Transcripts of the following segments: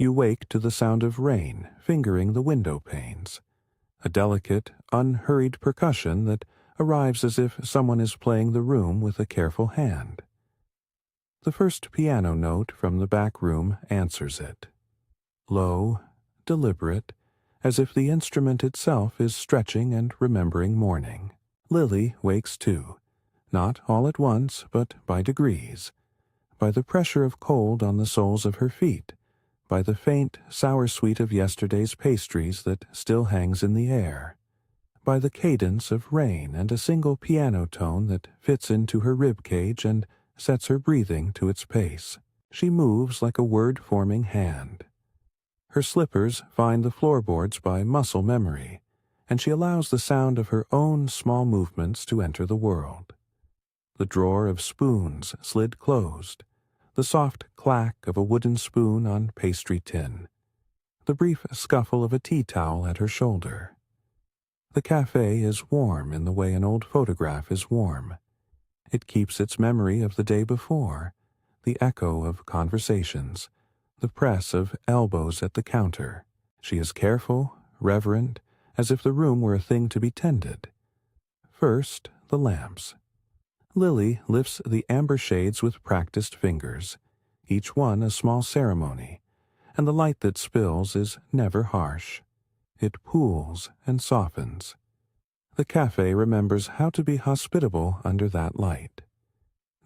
You wake to the sound of rain fingering the windowpanes, a delicate, unhurried percussion that arrives as if someone is playing the room with a careful hand. The first piano note from the back room answers it. Low, deliberate, as if the instrument itself is stretching and remembering morning. Lily wakes too, not all at once, but by degrees, by the pressure of cold on the soles of her feet, by the faint sour sweet of yesterday's pastries that still hangs in the air, by the cadence of rain and a single piano tone that fits into her rib cage and sets her breathing to its pace. She moves like a word-forming hand. Her slippers find the floorboards by muscle memory, and she allows the sound of her own small movements to enter the world. The drawer of spoons slid closed, the soft clack of a wooden spoon on pastry tin, the brief scuffle of a tea towel at her shoulder. The café is warm in the way an old photograph is warm. It keeps its memory of the day before, the echo of conversations, the press of elbows at the counter. She is careful, reverent, as if the room were a thing to be tended. First, the lamps. Lily lifts the amber shades with practiced fingers, each one a small ceremony, and the light that spills is never harsh. It pools and softens. The café remembers how to be hospitable under that light.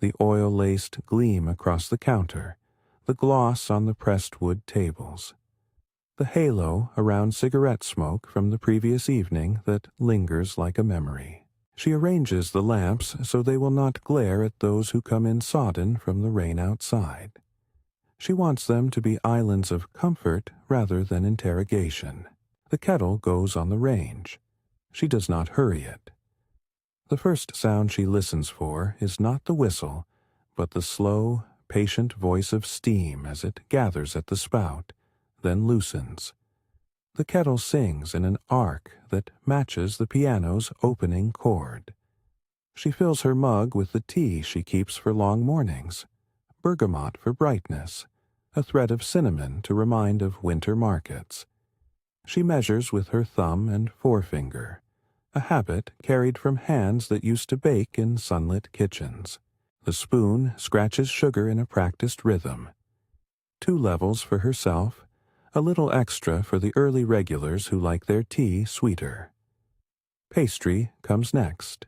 The oil-laced gleam across the counter, the gloss on the pressed wood tables, the halo around cigarette smoke from the previous evening that lingers like a memory. She arranges the lamps so they will not glare at those who come in sodden from the rain outside. She wants them to be islands of comfort rather than interrogation. The kettle goes on the range. She does not hurry it. The first sound she listens for is not the whistle, but the slow, patient voice of steam as it gathers at the spout, then loosens. The kettle sings in an arc that matches the piano's opening chord. She fills her mug with the tea she keeps for long mornings, bergamot for brightness, a thread of cinnamon to remind of winter markets. She measures with her thumb and forefinger, a habit carried from hands that used to bake in sunlit kitchens. The spoon scratches sugar in a practiced rhythm. 2 levels for herself, a little extra for the early regulars who like their tea sweeter. Pastry comes next.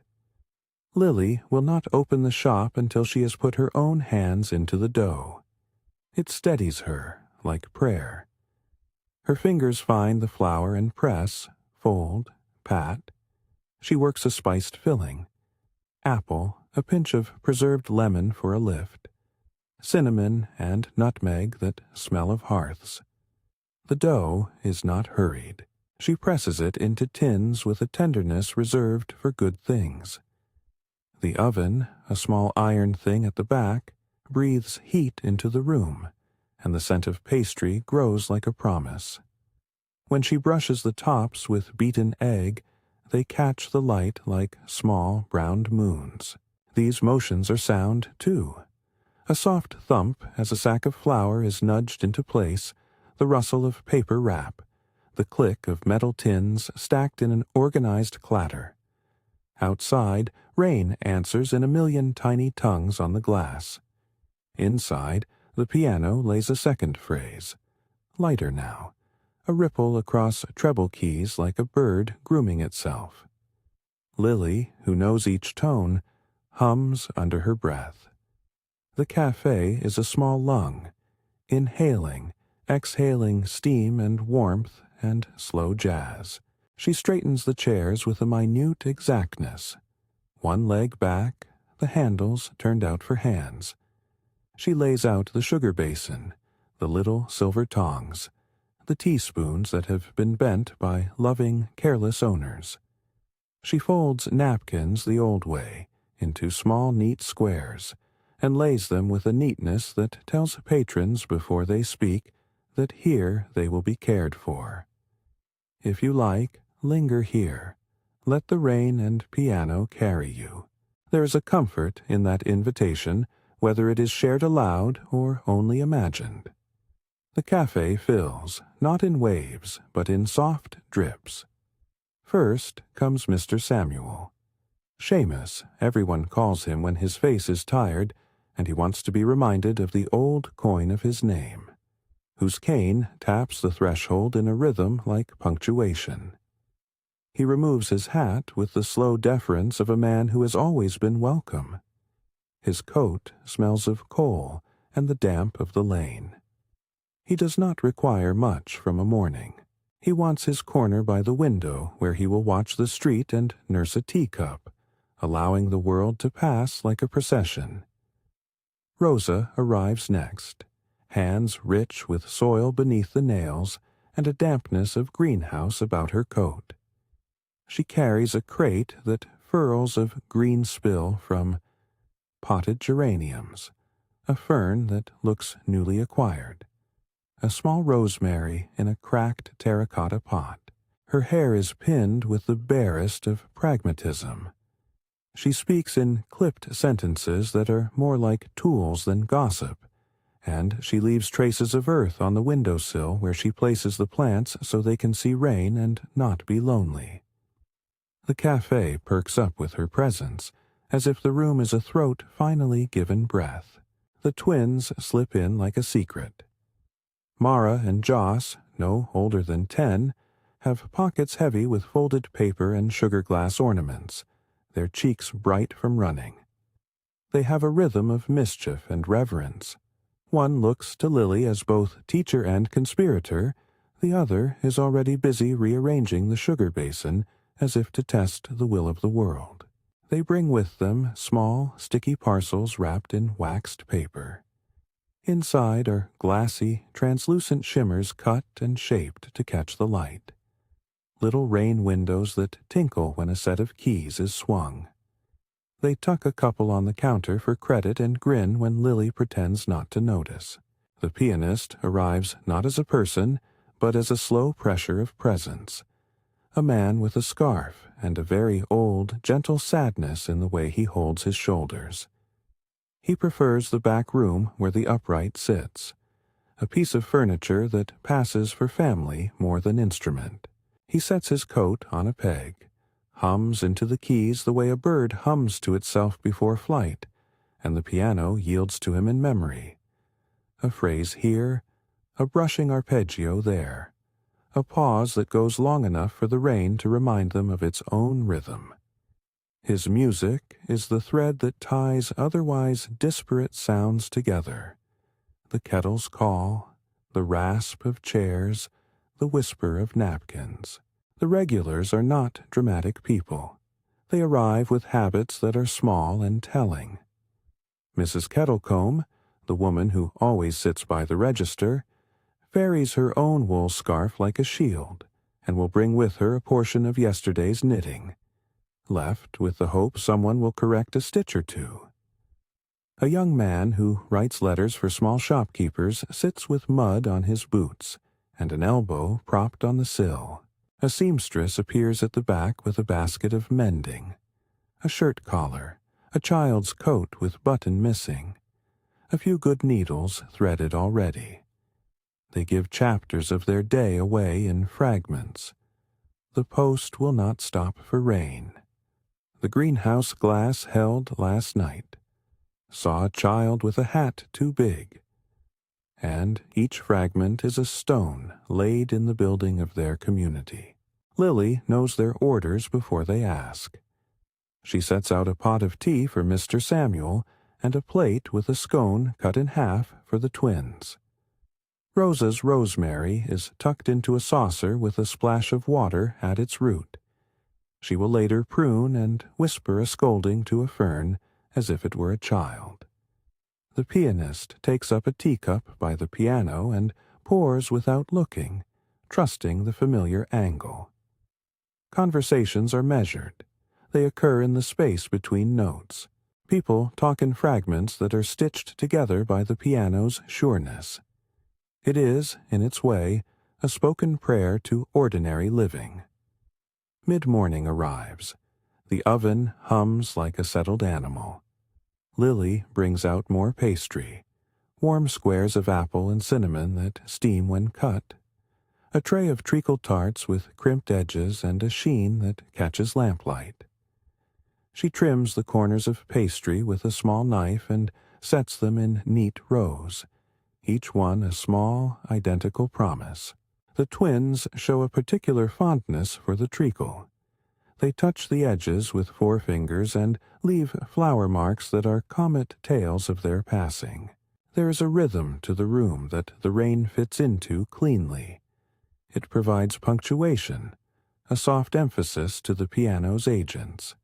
Lily will not open the shop until she has put her own hands into the dough. It steadies her, like prayer. Her fingers find the flour and press, fold, pat. She works a spiced filling. Apple, a pinch of preserved lemon for a lift. Cinnamon and nutmeg that smell of hearths. The dough is not hurried. She presses it into tins with a tenderness reserved for good things. The oven, a small iron thing at the back, breathes heat into the room, and the scent of pastry grows like a promise. When she brushes the tops with beaten egg, they catch the light like small browned moons. These motions are sound, too. A soft thump as a sack of flour is nudged into place, the rustle of paper wrap, the click of metal tins stacked in an organized clatter. Outside, rain answers in a million tiny tongues on the glass. Inside, the piano lays a second phrase. Lighter now, a ripple across treble keys like a bird grooming itself. Lily, who knows each tone, hums under her breath. The café is a small lung, inhaling, exhaling steam and warmth and slow jazz. She straightens the chairs with a minute exactness. One leg back, the handles turned out for hands. She lays out the sugar basin, the little silver tongs, the teaspoons that have been bent by loving, careless owners. She folds napkins the old way, into small, neat squares, and lays them with a neatness that tells patrons before they speak that here they will be cared for. If you like, linger here. Let the rain and piano carry you. There is a comfort in that invitation, whether it is shared aloud or only imagined. The café fills, not in waves, but in soft drips. First comes Mr. Samuel. Seamus, everyone calls him when his face is tired, and he wants to be reminded of the old coin of his name, whose cane taps the threshold in a rhythm like punctuation. He removes his hat with the slow deference of a man who has always been welcome. His coat smells of coal and the damp of the lane. He does not require much from a morning. He wants his corner by the window where he will watch the street and nurse a teacup, allowing the world to pass like a procession. Rosa arrives next, hands rich with soil beneath the nails and a dampness of greenhouse about her coat. She carries a crate that furls of green spill from potted geraniums, a fern that looks newly acquired, a small rosemary in a cracked terracotta pot. Her hair is pinned with the barest of pragmatism. She speaks in clipped sentences that are more like tools than gossip, and she leaves traces of earth on the windowsill where she places the plants so they can see rain and not be lonely. The café perks up with her presence, as if the room is a throat finally given breath. The twins slip in like a secret. Mara and Joss, no older than 10, have pockets heavy with folded paper and sugar glass ornaments, their cheeks bright from running. They have a rhythm of mischief and reverence. One looks to Lily as both teacher and conspirator, the other is already busy rearranging the sugar basin as if to test the will of the world. They bring with them small, sticky parcels wrapped in waxed paper. Inside are glassy, translucent shimmers cut and shaped to catch the light. Little rain windows that tinkle when a set of keys is swung. They tuck a couple on the counter for credit and grin when Lily pretends not to notice. The pianist arrives not as a person, but as a slow pressure of presence. A man with a scarf and a very old, gentle sadness in the way he holds his shoulders. He prefers the back room where the upright sits, a piece of furniture that passes for family more than instrument. He sets his coat on a peg, hums into the keys the way a bird hums to itself before flight, and the piano yields to him in memory. A phrase here, a brushing arpeggio there, a pause that goes long enough for the rain to remind them of its own rhythm. His music is the thread that ties otherwise disparate sounds together. The kettle's call, the rasp of chairs, the whisper of napkins. The regulars are not dramatic people. They arrive with habits that are small and telling. Mrs. Kettlecombe, the woman who always sits by the register, varies her own wool scarf like a shield, and will bring with her a portion of yesterday's knitting, left with the hope someone will correct a stitch or two. A young man who writes letters for small shopkeepers sits with mud on his boots and an elbow propped on the sill. A seamstress appears at the back with a basket of mending, a shirt collar, a child's coat with button missing, a few good needles threaded already. They give chapters of their day away in fragments. The post will not stop for rain. The greenhouse glass held last night. Saw a child with a hat too big. And each fragment is a stone laid in the building of their community. Lily knows their orders before they ask. She sets out a pot of tea for Mr. Samuel and a plate with a scone cut in half for the twins. Rosa's rosemary is tucked into a saucer with a splash of water at its root. She will later prune and whisper a scolding to a fern as if it were a child. The pianist takes up a teacup by the piano and pours without looking, trusting the familiar angle. Conversations are measured. They occur in the space between notes. People talk in fragments that are stitched together by the piano's sureness. It is, in its way, a spoken prayer to ordinary living. Mid-morning arrives. The oven hums like a settled animal. Lily brings out more pastry, warm squares of apple and cinnamon that steam when cut, a tray of treacle tarts with crimped edges and a sheen that catches lamplight. She trims the corners of pastry with a small knife and sets them in neat rows, each one a small, identical promise. The twins show a particular fondness for the treacle. They touch the edges with forefingers and leave flower marks that are comet tails of their passing. There is a rhythm to the room that the rain fits into cleanly. It provides punctuation, a soft emphasis to the piano's agents.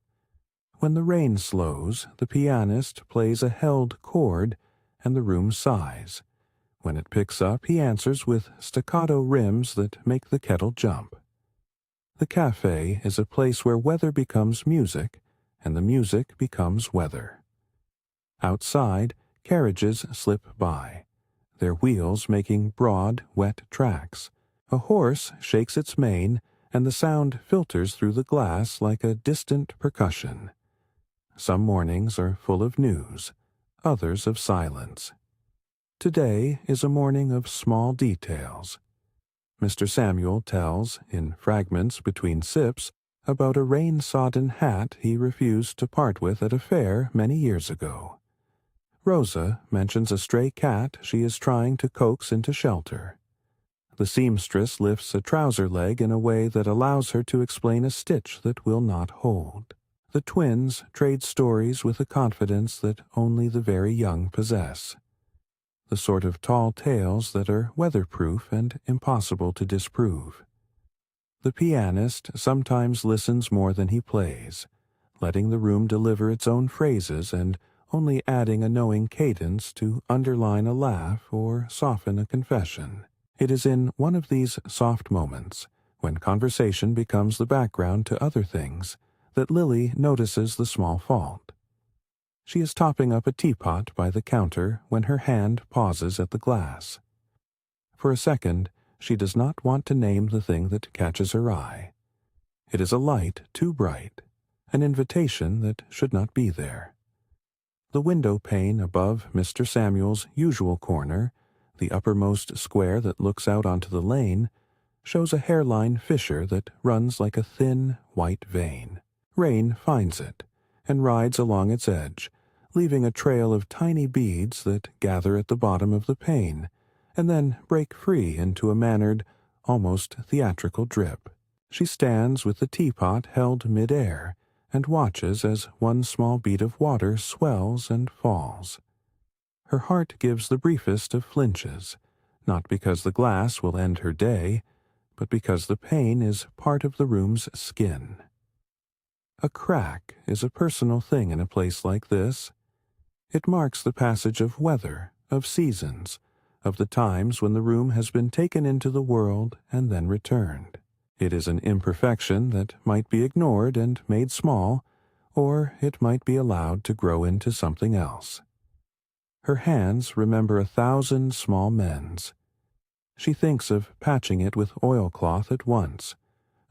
When the rain slows, the pianist plays a held chord and the room sighs. When it picks up, he answers with staccato rims that make the kettle jump. The café is a place where weather becomes music, and the music becomes weather. Outside, carriages slip by, their wheels making broad, wet tracks. A horse shakes its mane, and the sound filters through the glass like a distant percussion. Some mornings are full of news, others of silence. Today is a morning of small details. Mr. Samuel tells, in fragments between sips, about a rain-sodden hat he refused to part with at a fair many years ago. Rosa mentions a stray cat she is trying to coax into shelter. The seamstress lifts a trouser leg in a way that allows her to explain a stitch that will not hold. The twins trade stories with a confidence that only the very young possess. The sort of tall tales that are weatherproof and impossible to disprove. The pianist sometimes listens more than he plays, letting the room deliver its own phrases and only adding a knowing cadence to underline a laugh or soften a confession. It is in one of these soft moments, when conversation becomes the background to other things, that Lily notices the small fault. She is topping up a teapot by the counter when her hand pauses at the glass. For a second, she does not want to name the thing that catches her eye. It is a light too bright, an invitation that should not be there. The window pane above Mr. Samuel's usual corner, the uppermost square that looks out onto the lane, shows a hairline fissure that runs like a thin, white vein. Rain finds it, and rides along its edge, leaving a trail of tiny beads that gather at the bottom of the pane, and then break free into a mannered, almost theatrical drip. She stands with the teapot held mid-air, and watches as one small bead of water swells and falls. Her heart gives the briefest of flinches, not because the glass will end her day, but because the pane is part of the room's skin. A crack is a personal thing in a place like this. It marks the passage of weather, of seasons, of the times when the room has been taken into the world and then returned. It is an imperfection that might be ignored and made small, or it might be allowed to grow into something else. Her hands remember 1,000 small mends. She thinks of patching it with oilcloth at once,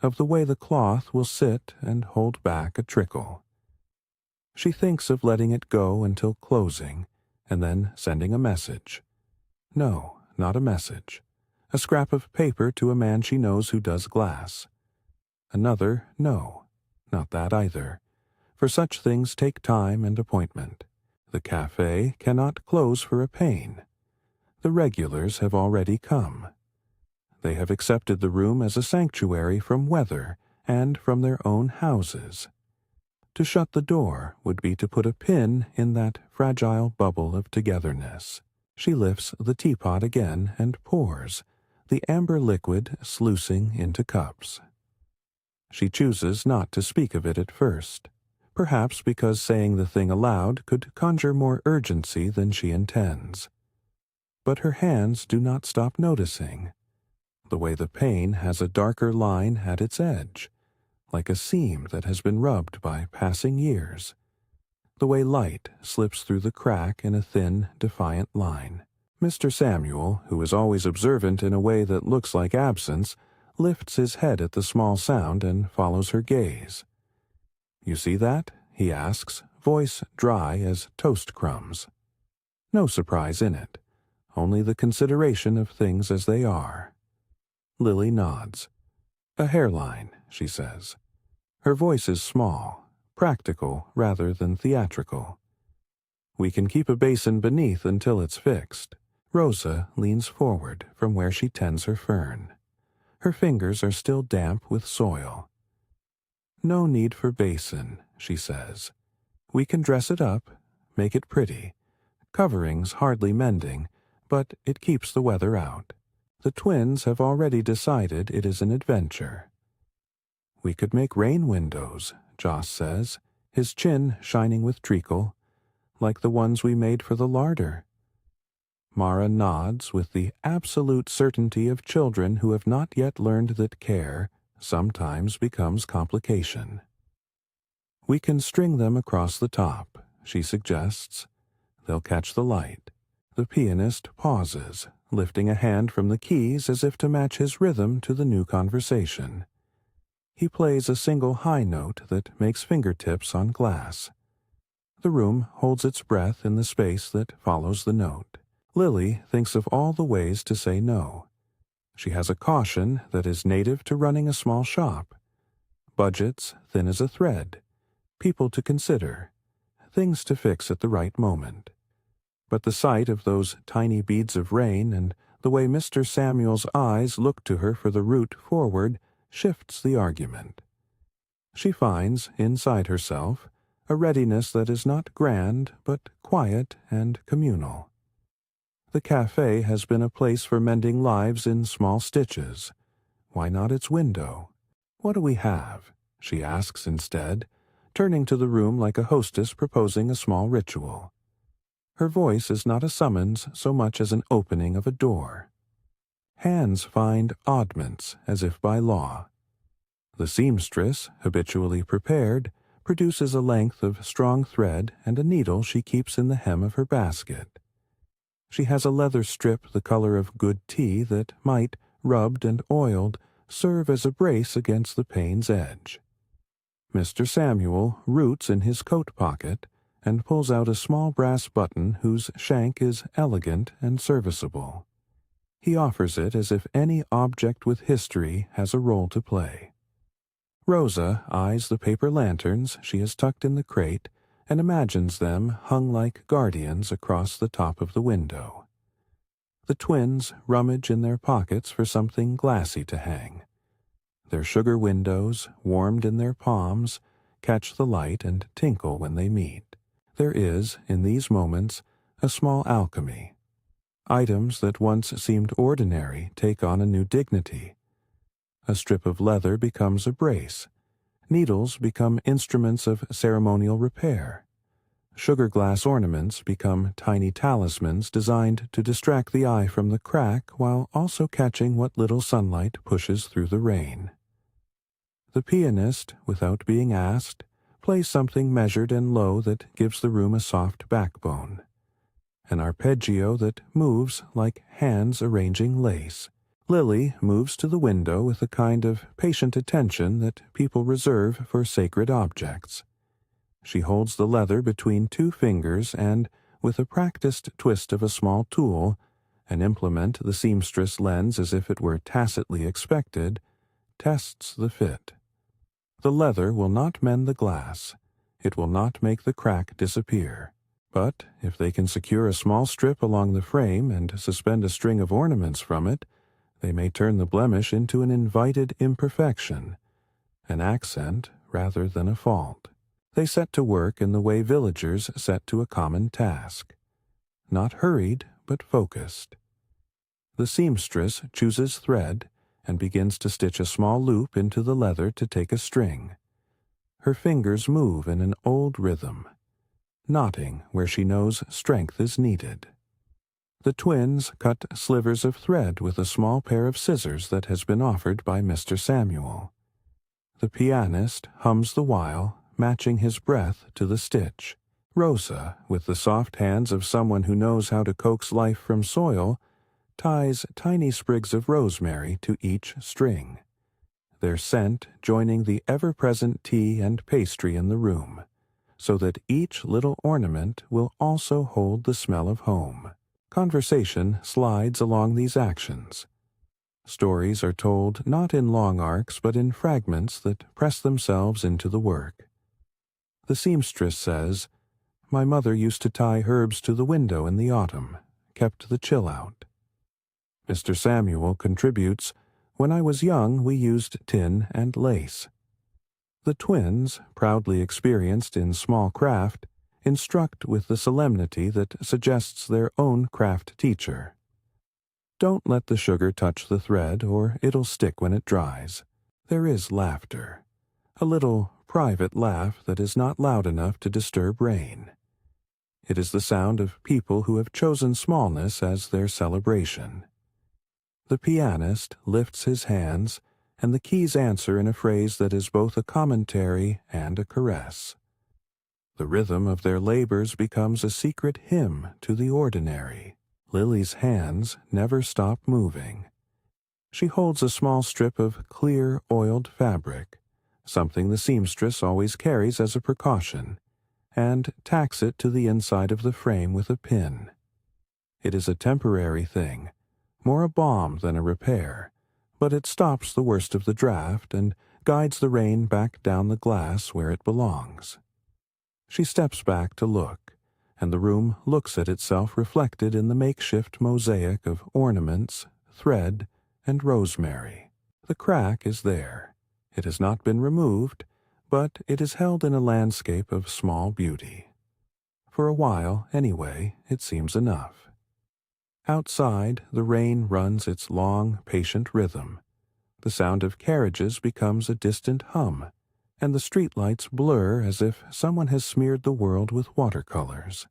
of the way the cloth will sit and hold back a trickle. She thinks of letting it go until closing, and then sending a message. No, not a message. A scrap of paper to a man she knows who does glass. Another, no, not that either, for such things take time and appointment. The café cannot close for a pain. The regulars have already come. They have accepted the room as a sanctuary from weather and from their own houses. To shut the door would be to put a pin in that fragile bubble of togetherness. She lifts the teapot again and pours, the amber liquid sluicing into cups. She chooses not to speak of it at first, perhaps because saying the thing aloud could conjure more urgency than she intends. But her hands do not stop noticing. The way the pane has a darker line at its edge, like a seam that has been rubbed by passing years. The way light slips through the crack in a thin, defiant line. Mr. Samuel, who is always observant in a way that looks like absence, lifts his head at the small sound and follows her gaze. "You see that?" he asks, voice dry as toast crumbs. No surprise in it. only the consideration of things as they are. Lily nods. A hairline, she says. Her voice is small, practical rather than theatrical. We can keep a basin beneath until it's fixed. Rosa leans forward from where she tends her fern. Her fingers are still damp with soil. No need for basin, she says. We can dress it up, make it pretty. Covering's hardly mending, but it keeps the weather out. The twins have already decided it is an adventure. We could make rain windows, Joss says, his chin shining with treacle, like the ones we made for the larder. Mara nods with the absolute certainty of children who have not yet learned that care sometimes becomes complication. We can string them across the top, she suggests. They'll catch the light. The pianist pauses, lifting a hand from the keys as if to match his rhythm to the new conversation. He plays a single high note that makes fingertips on glass. The room holds its breath in the space that follows the note. Lily thinks of all the ways to say no. She has a caution that is native to running a small shop. Budgets thin as a thread. People to consider. Things to fix at the right moment. But the sight of those tiny beads of rain and the way Mr. Samuel's eyes look to her for the route forward shifts the argument. She finds, inside herself, a readiness that is not grand but quiet and communal. The café has been a place for mending lives in small stitches. Why not its window? What do we have? She asks instead, turning to the room like a hostess proposing a small ritual. Her voice is not a summons so much as an opening of a door. Hands find oddments as if by law. The seamstress, habitually prepared, produces a length of strong thread and a needle she keeps in the hem of her basket. She has a leather strip the color of good tea that might, rubbed and oiled, serve as a brace against the pane's edge. Mr. Samuel roots in his coat pocket and pulls out a small brass button whose shank is elegant and serviceable. He offers it as if any object with history has a role to play. Rosa eyes the paper lanterns she has tucked in the crate and imagines them hung like guardians across the top of the window. The twins rummage in their pockets for something glassy to hang. Their sugar windows, warmed in their palms, catch the light and tinkle when they meet. There is, in these moments, a small alchemy. Items that once seemed ordinary take on a new dignity. A strip of leather becomes a brace. Needles become instruments of ceremonial repair. Sugar glass ornaments become tiny talismans designed to distract the eye from the crack while also catching what little sunlight pushes through the rain. The pianist, without being asked, plays something measured and low that gives the room a soft backbone. An arpeggio that moves like hands arranging lace. Lily moves to the window with a kind of patient attention that people reserve for sacred objects. She holds the leather between two fingers and, with a practiced twist of a small tool, an implement the seamstress lends as if it were tacitly expected, tests the fit. The leather will not mend the glass. It will not make the crack disappear. But if they can secure a small strip along the frame and suspend a string of ornaments from it, they may turn the blemish into an invited imperfection, an accent rather than a fault. They set to work in the way villagers set to a common task. Not hurried, but focused. The seamstress chooses thread and begins to stitch a small loop into the leather to take a string. Her fingers move in an old rhythm, knotting where she knows strength is needed. The twins cut slivers of thread with a small pair of scissors that has been offered by Mr. Samuel. The pianist hums the while, matching his breath to the stitch. Rosa, with the soft hands of someone who knows how to coax life from soil, ties tiny sprigs of rosemary to each string, their scent joining the ever-present tea and pastry in the room, so that each little ornament will also hold the smell of home. Conversation slides along these actions. Stories are told not in long arcs but in fragments that press themselves into the work. The seamstress says, "My mother used to tie herbs to the window in the autumn, kept the chill out." Mr. Samuel contributes, "When I was young we used tin and lace." The twins, proudly experienced in small craft, instruct with the solemnity that suggests their own craft teacher. Don't let the sugar touch the thread, or it'll stick when it dries. There is laughter, a little private laugh that is not loud enough to disturb rain. It is the sound of people who have chosen smallness as their celebration. The pianist lifts his hands, and the keys answer in a phrase that is both a commentary and a caress. The rhythm of their labors becomes a secret hymn to the ordinary. Lily's hands never stop moving. She holds a small strip of clear, oiled fabric, something the seamstress always carries as a precaution, and tacks it to the inside of the frame with a pin. It is a temporary thing, more a balm than a repair, but it stops the worst of the draft and guides the rain back down the glass where it belongs. She steps back to look, and the room looks at itself reflected in the makeshift mosaic of ornaments, thread, and rosemary. The crack is there. It has not been removed, but it is held in a landscape of small beauty. For a while, anyway, it seems enough. Outside, the rain runs its long, patient rhythm. The sound of carriages becomes a distant hum, and the streetlights blur as if someone has smeared the world with watercolors.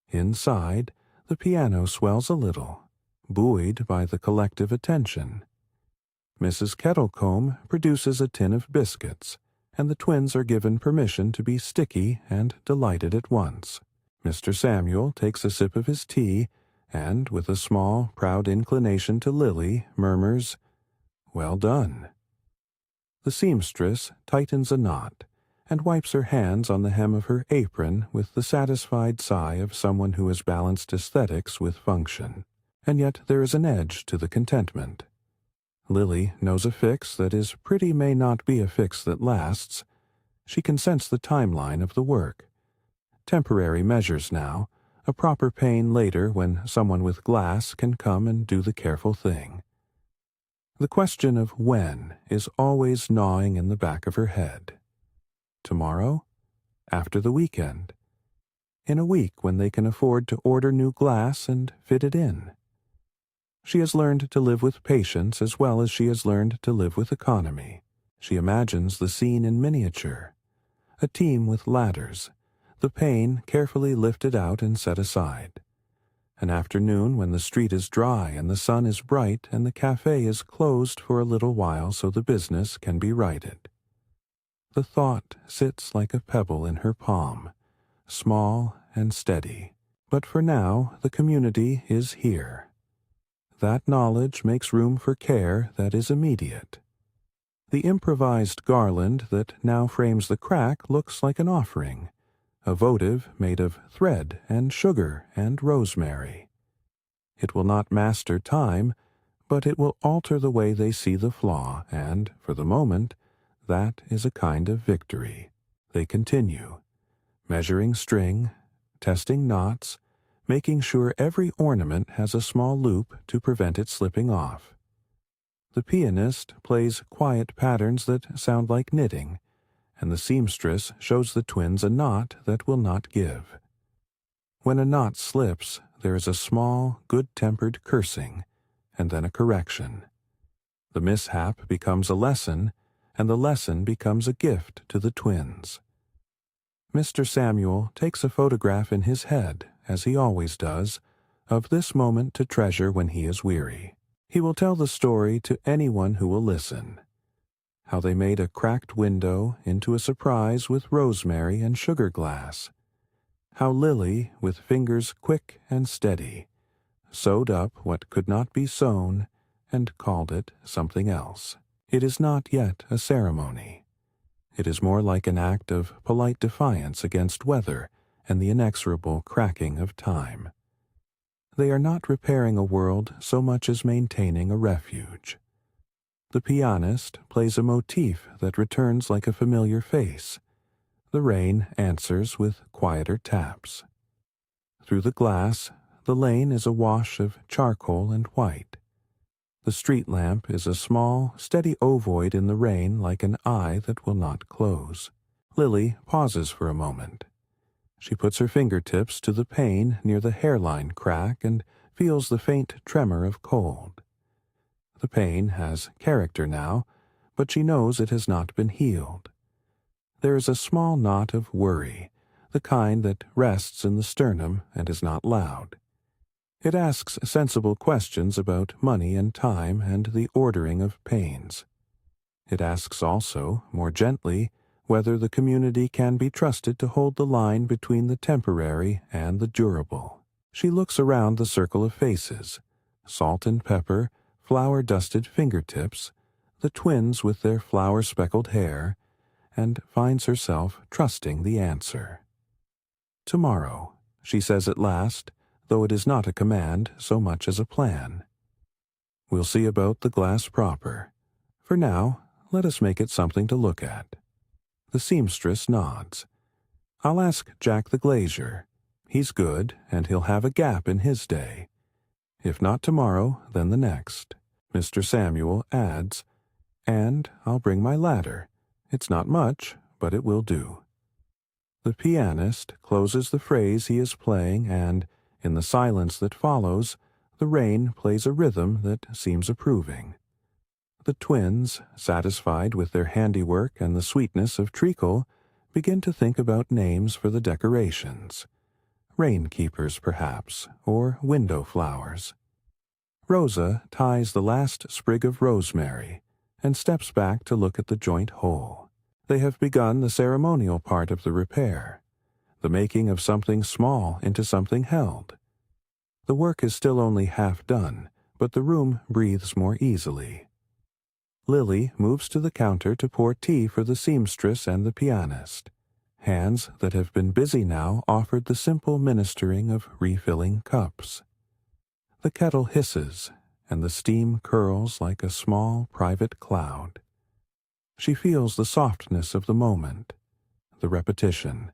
Inside, the piano swells a little, buoyed by the collective attention. Mrs. Kettlecombe produces a tin of biscuits, and the twins are given permission to be sticky and delighted at once. Mr. Samuel takes a sip of his tea, and, with a small, proud inclination to Lily, murmurs, "Well done." The seamstress tightens a knot, and wipes her hands on the hem of her apron with the satisfied sigh of someone who has balanced aesthetics with function. And yet there is an edge to the contentment. Lily knows a fix that is pretty may not be a fix that lasts. She can sense the timeline of the work. Temporary measures now, a proper pain later when someone with glass can come and do the careful thing. The question of when is always gnawing in the back of her head. Tomorrow? After the weekend? In a week when they can afford to order new glass and fit it in? She has learned to live with patience as well as she has learned to live with economy. She imagines the scene in miniature. A team with ladders, the pane carefully lifted out and set aside. An afternoon when the street is dry and the sun is bright and the café is closed for a little while so the business can be righted. The thought sits like a pebble in her palm, small and steady. But for now the community is here. That knowledge makes room for care that is immediate. The improvised garland that now frames the crack looks like an offering, a votive made of thread and sugar and rosemary. It will not master time, but it will alter the way they see the flaw, and, for the moment, that is a kind of victory. They continue, measuring string, testing knots, making sure every ornament has a small loop to prevent it slipping off. The pianist plays quiet patterns that sound like knitting, and the seamstress shows the twins a knot that will not give. When a knot slips, there is a small, good-tempered cursing, and then a correction. The mishap becomes a lesson, and the lesson becomes a gift to the twins. Mr. Samuel takes a photograph in his head, as he always does, of this moment to treasure when he is weary. He will tell the story to anyone who will listen. How they made a cracked window into a surprise with rosemary and sugar glass. How Lily, with fingers quick and steady, sewed up what could not be sewn and called it something else. It is not yet a ceremony. It is more like an act of polite defiance against weather and the inexorable cracking of time. They are not repairing a world so much as maintaining a refuge. The pianist plays a motif that returns like a familiar face. The rain answers with quieter taps. Through the glass, the lane is a wash of charcoal and white. The street lamp is a small, steady ovoid in the rain like an eye that will not close. Lily pauses for a moment. She puts her fingertips to the pane near the hairline crack and feels the faint tremor of cold. The pain has character now, but she knows it has not been healed. There is a small knot of worry, the kind that rests in the sternum and is not loud. It asks sensible questions about money and time and the ordering of pains. It asks also, more gently, whether the community can be trusted to hold the line between the temporary and the durable. She looks around the circle of faces, salt and pepper, flour-dusted fingertips, the twins with their flour-speckled hair, and finds herself trusting the answer. "Tomorrow," she says at last, though it is not a command so much as a plan. "We'll see about the glass proper. For now, let us make it something to look at." The seamstress nods. "I'll ask Jack the glazier. He's good, and he'll have a gap in his day. If not tomorrow, then the next." Mr. Samuel adds, "And I'll bring my ladder. It's not much, but it will do." The pianist closes the phrase he is playing, and, in the silence that follows, the rain plays a rhythm that seems approving. The twins, satisfied with their handiwork and the sweetness of treacle, begin to think about names for the decorations. Rainkeepers, perhaps, or window flowers. Rosa ties the last sprig of rosemary and steps back to look at the joint hole. They have begun the ceremonial part of the repair, the making of something small into something held. The work is still only half done, but the room breathes more easily. Lily moves to the counter to pour tea for the seamstress and the pianist. Hands that have been busy now offered the simple ministering of refilling cups. The kettle hisses, and the steam curls like a small private cloud. She feels the softness of the moment, the repetition,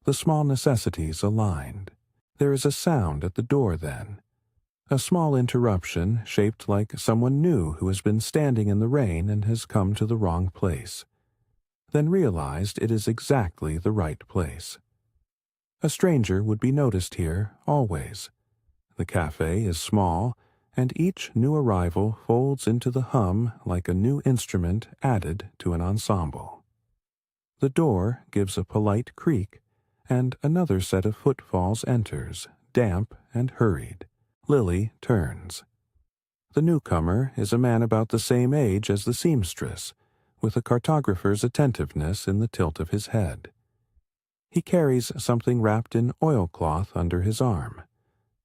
the small necessities aligned. There is a sound at the door then, a small interruption shaped like someone new who has been standing in the rain and has come to the wrong place, then realized it is exactly the right place. A stranger would be noticed here always. The café is small, and each new arrival folds into the hum like a new instrument added to an ensemble. The door gives a polite creak, and another set of footfalls enters, damp and hurried. Lily turns. The newcomer is a man about the same age as the seamstress, with a cartographer's attentiveness in the tilt of his head. He carries something wrapped in oilcloth under his arm,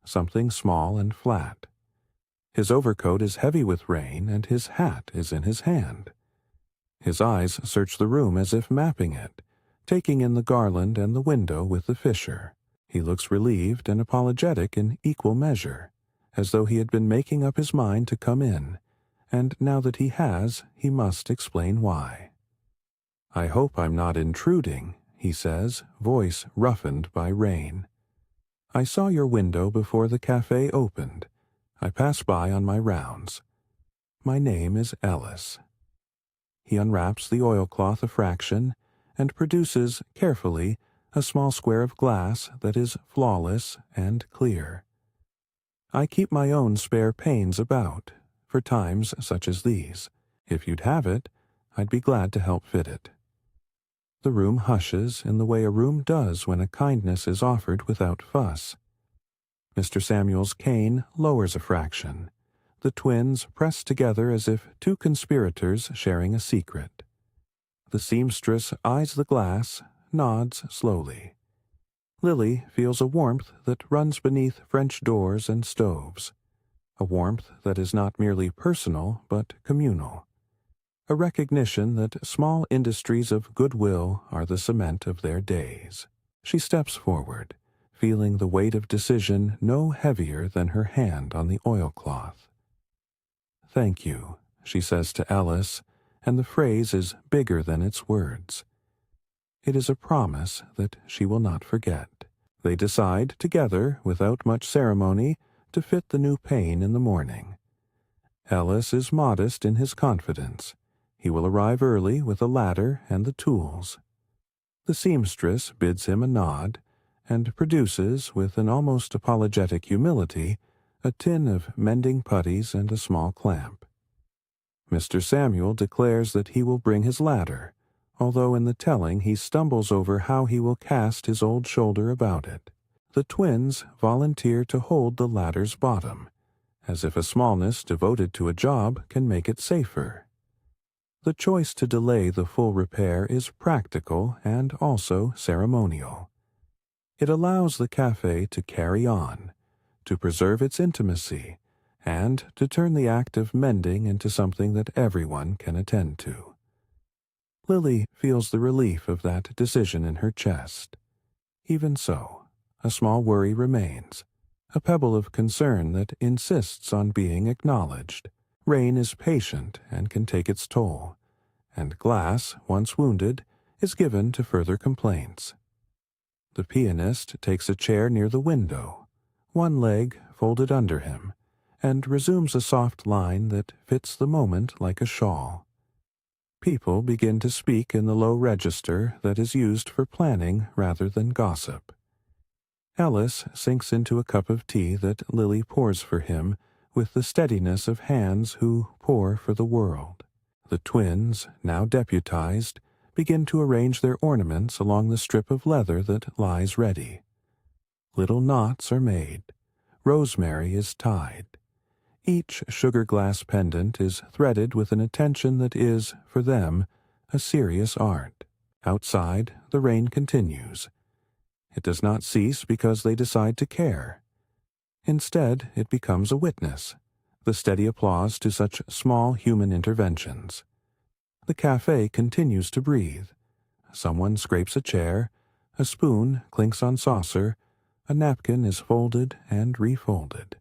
something small and flat. His overcoat is heavy with rain, and his hat is in his hand. His eyes search the room as if mapping it, taking in the garland and the window with the fissure. He looks relieved and apologetic in equal measure, as though he had been making up his mind to come in, and now that he has, he must explain why. "I hope I'm not intruding," he says, voice roughened by rain. "I saw your window before the café opened. I pass by on my rounds. My name is Ellis." He unwraps the oilcloth a fraction and produces, carefully, a small square of glass that is flawless and clear. "I keep my own spare panes about, for times such as these. If you'd have it, I'd be glad to help fit it." The room hushes in the way a room does when a kindness is offered without fuss. Mr. Samuel's cane lowers a fraction. The twins press together as if two conspirators sharing a secret. The seamstress eyes the glass, nods slowly. Lily feels a warmth that runs beneath French doors and stoves, a warmth that is not merely personal but communal, a recognition that small industries of goodwill are the cement of their days. She steps forward, feeling the weight of decision no heavier than her hand on the oilcloth. "Thank you," she says to Ellis, and the phrase is bigger than its words. It is a promise that she will not forget. They decide together, without much ceremony, to fit the new pane in the morning. Ellis is modest in his confidence. He will arrive early with a ladder and the tools. The seamstress bids him a nod, and produces, with an almost apologetic humility, a tin of mending putties and a small clamp. Mr. Samuel declares that he will bring his ladder, although in the telling he stumbles over how he will cast his old shoulder about it. The twins volunteer to hold the ladder's bottom, as if a smallness devoted to a job can make it safer. The choice to delay the full repair is practical and also ceremonial. It allows the café to carry on, to preserve its intimacy, and to turn the act of mending into something that everyone can attend to. Lily feels the relief of that decision in her chest. Even so, a small worry remains, a pebble of concern that insists on being acknowledged. Rain is patient and can take its toll, and glass, once wounded, is given to further complaints. The pianist takes a chair near the window, one leg folded under him, and resumes a soft line that fits the moment like a shawl. People begin to speak in the low register that is used for planning rather than gossip. Ellis sinks into a cup of tea that Lily pours for him with the steadiness of hands who pour for the world. The twins, now deputized, begin to arrange their ornaments along the strip of leather that lies ready. Little knots are made. Rosemary is tied. Each sugar-glass pendant is threaded with an attention that is, for them, a serious art. Outside, the rain continues. It does not cease because they decide to care. Instead, it becomes a witness, the steady applause to such small human interventions. The café continues to breathe. Someone scrapes a chair, a spoon clinks on saucer, a napkin is folded and refolded.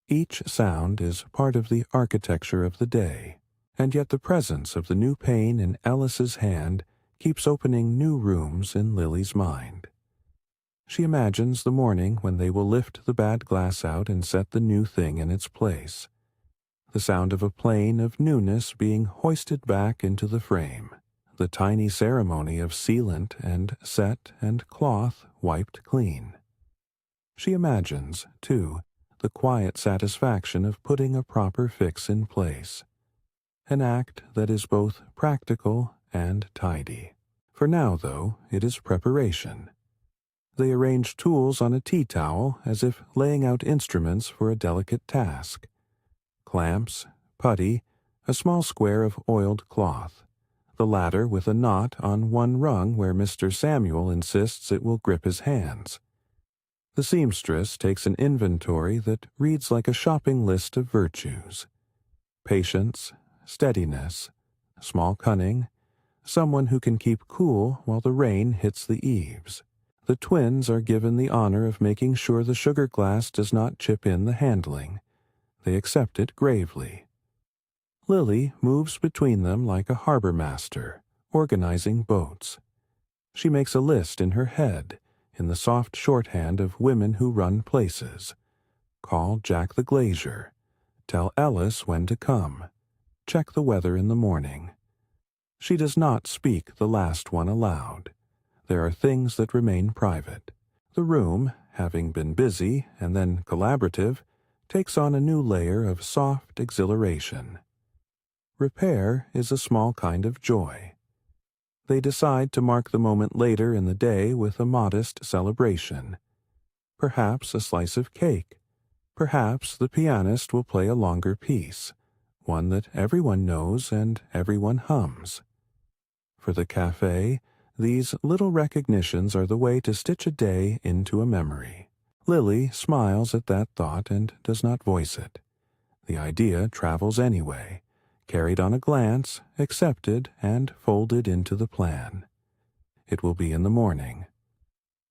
Each sound is part of the architecture of the day, and yet the presence of the new pane in Ellis's hand keeps opening new rooms in Lily's mind. She imagines the morning when they will lift the bad glass out and set the new thing in its place. The sound of a plane of newness being hoisted back into the frame. The tiny ceremony of sealant and set and cloth wiped clean. She imagines, too, the quiet satisfaction of putting a proper fix in place. An act that is both practical and tidy. For now, though, it is preparation. They arrange tools on a tea towel as if laying out instruments for a delicate task. Clamps, putty, a small square of oiled cloth, the latter with a knot on one rung where Mr. Samuel insists it will grip his hands. The seamstress takes an inventory that reads like a shopping list of virtues. Patience, steadiness, small cunning, someone who can keep cool while the rain hits the eaves. The twins are given the honor of making sure the sugar glass does not chip in the handling. They accept it gravely. Lily moves between them like a harbor master, organizing boats. She makes a list in her head, in the soft shorthand of women who run places. Call Jack the glazier. Tell Ellis when to come. Check the weather in the morning. She does not speak the last one aloud. There are things that remain private. The room, having been busy and then collaborative, takes on a new layer of soft exhilaration. Repair is a small kind of joy. They decide to mark the moment later in the day with a modest celebration. Perhaps a slice of cake. Perhaps the pianist will play a longer piece, one that everyone knows and everyone hums. For the café, these little recognitions are the way to stitch a day into a memory. Lily smiles at that thought and does not voice it. The idea travels anyway, carried on a glance, accepted, and folded into the plan. It will be in the morning.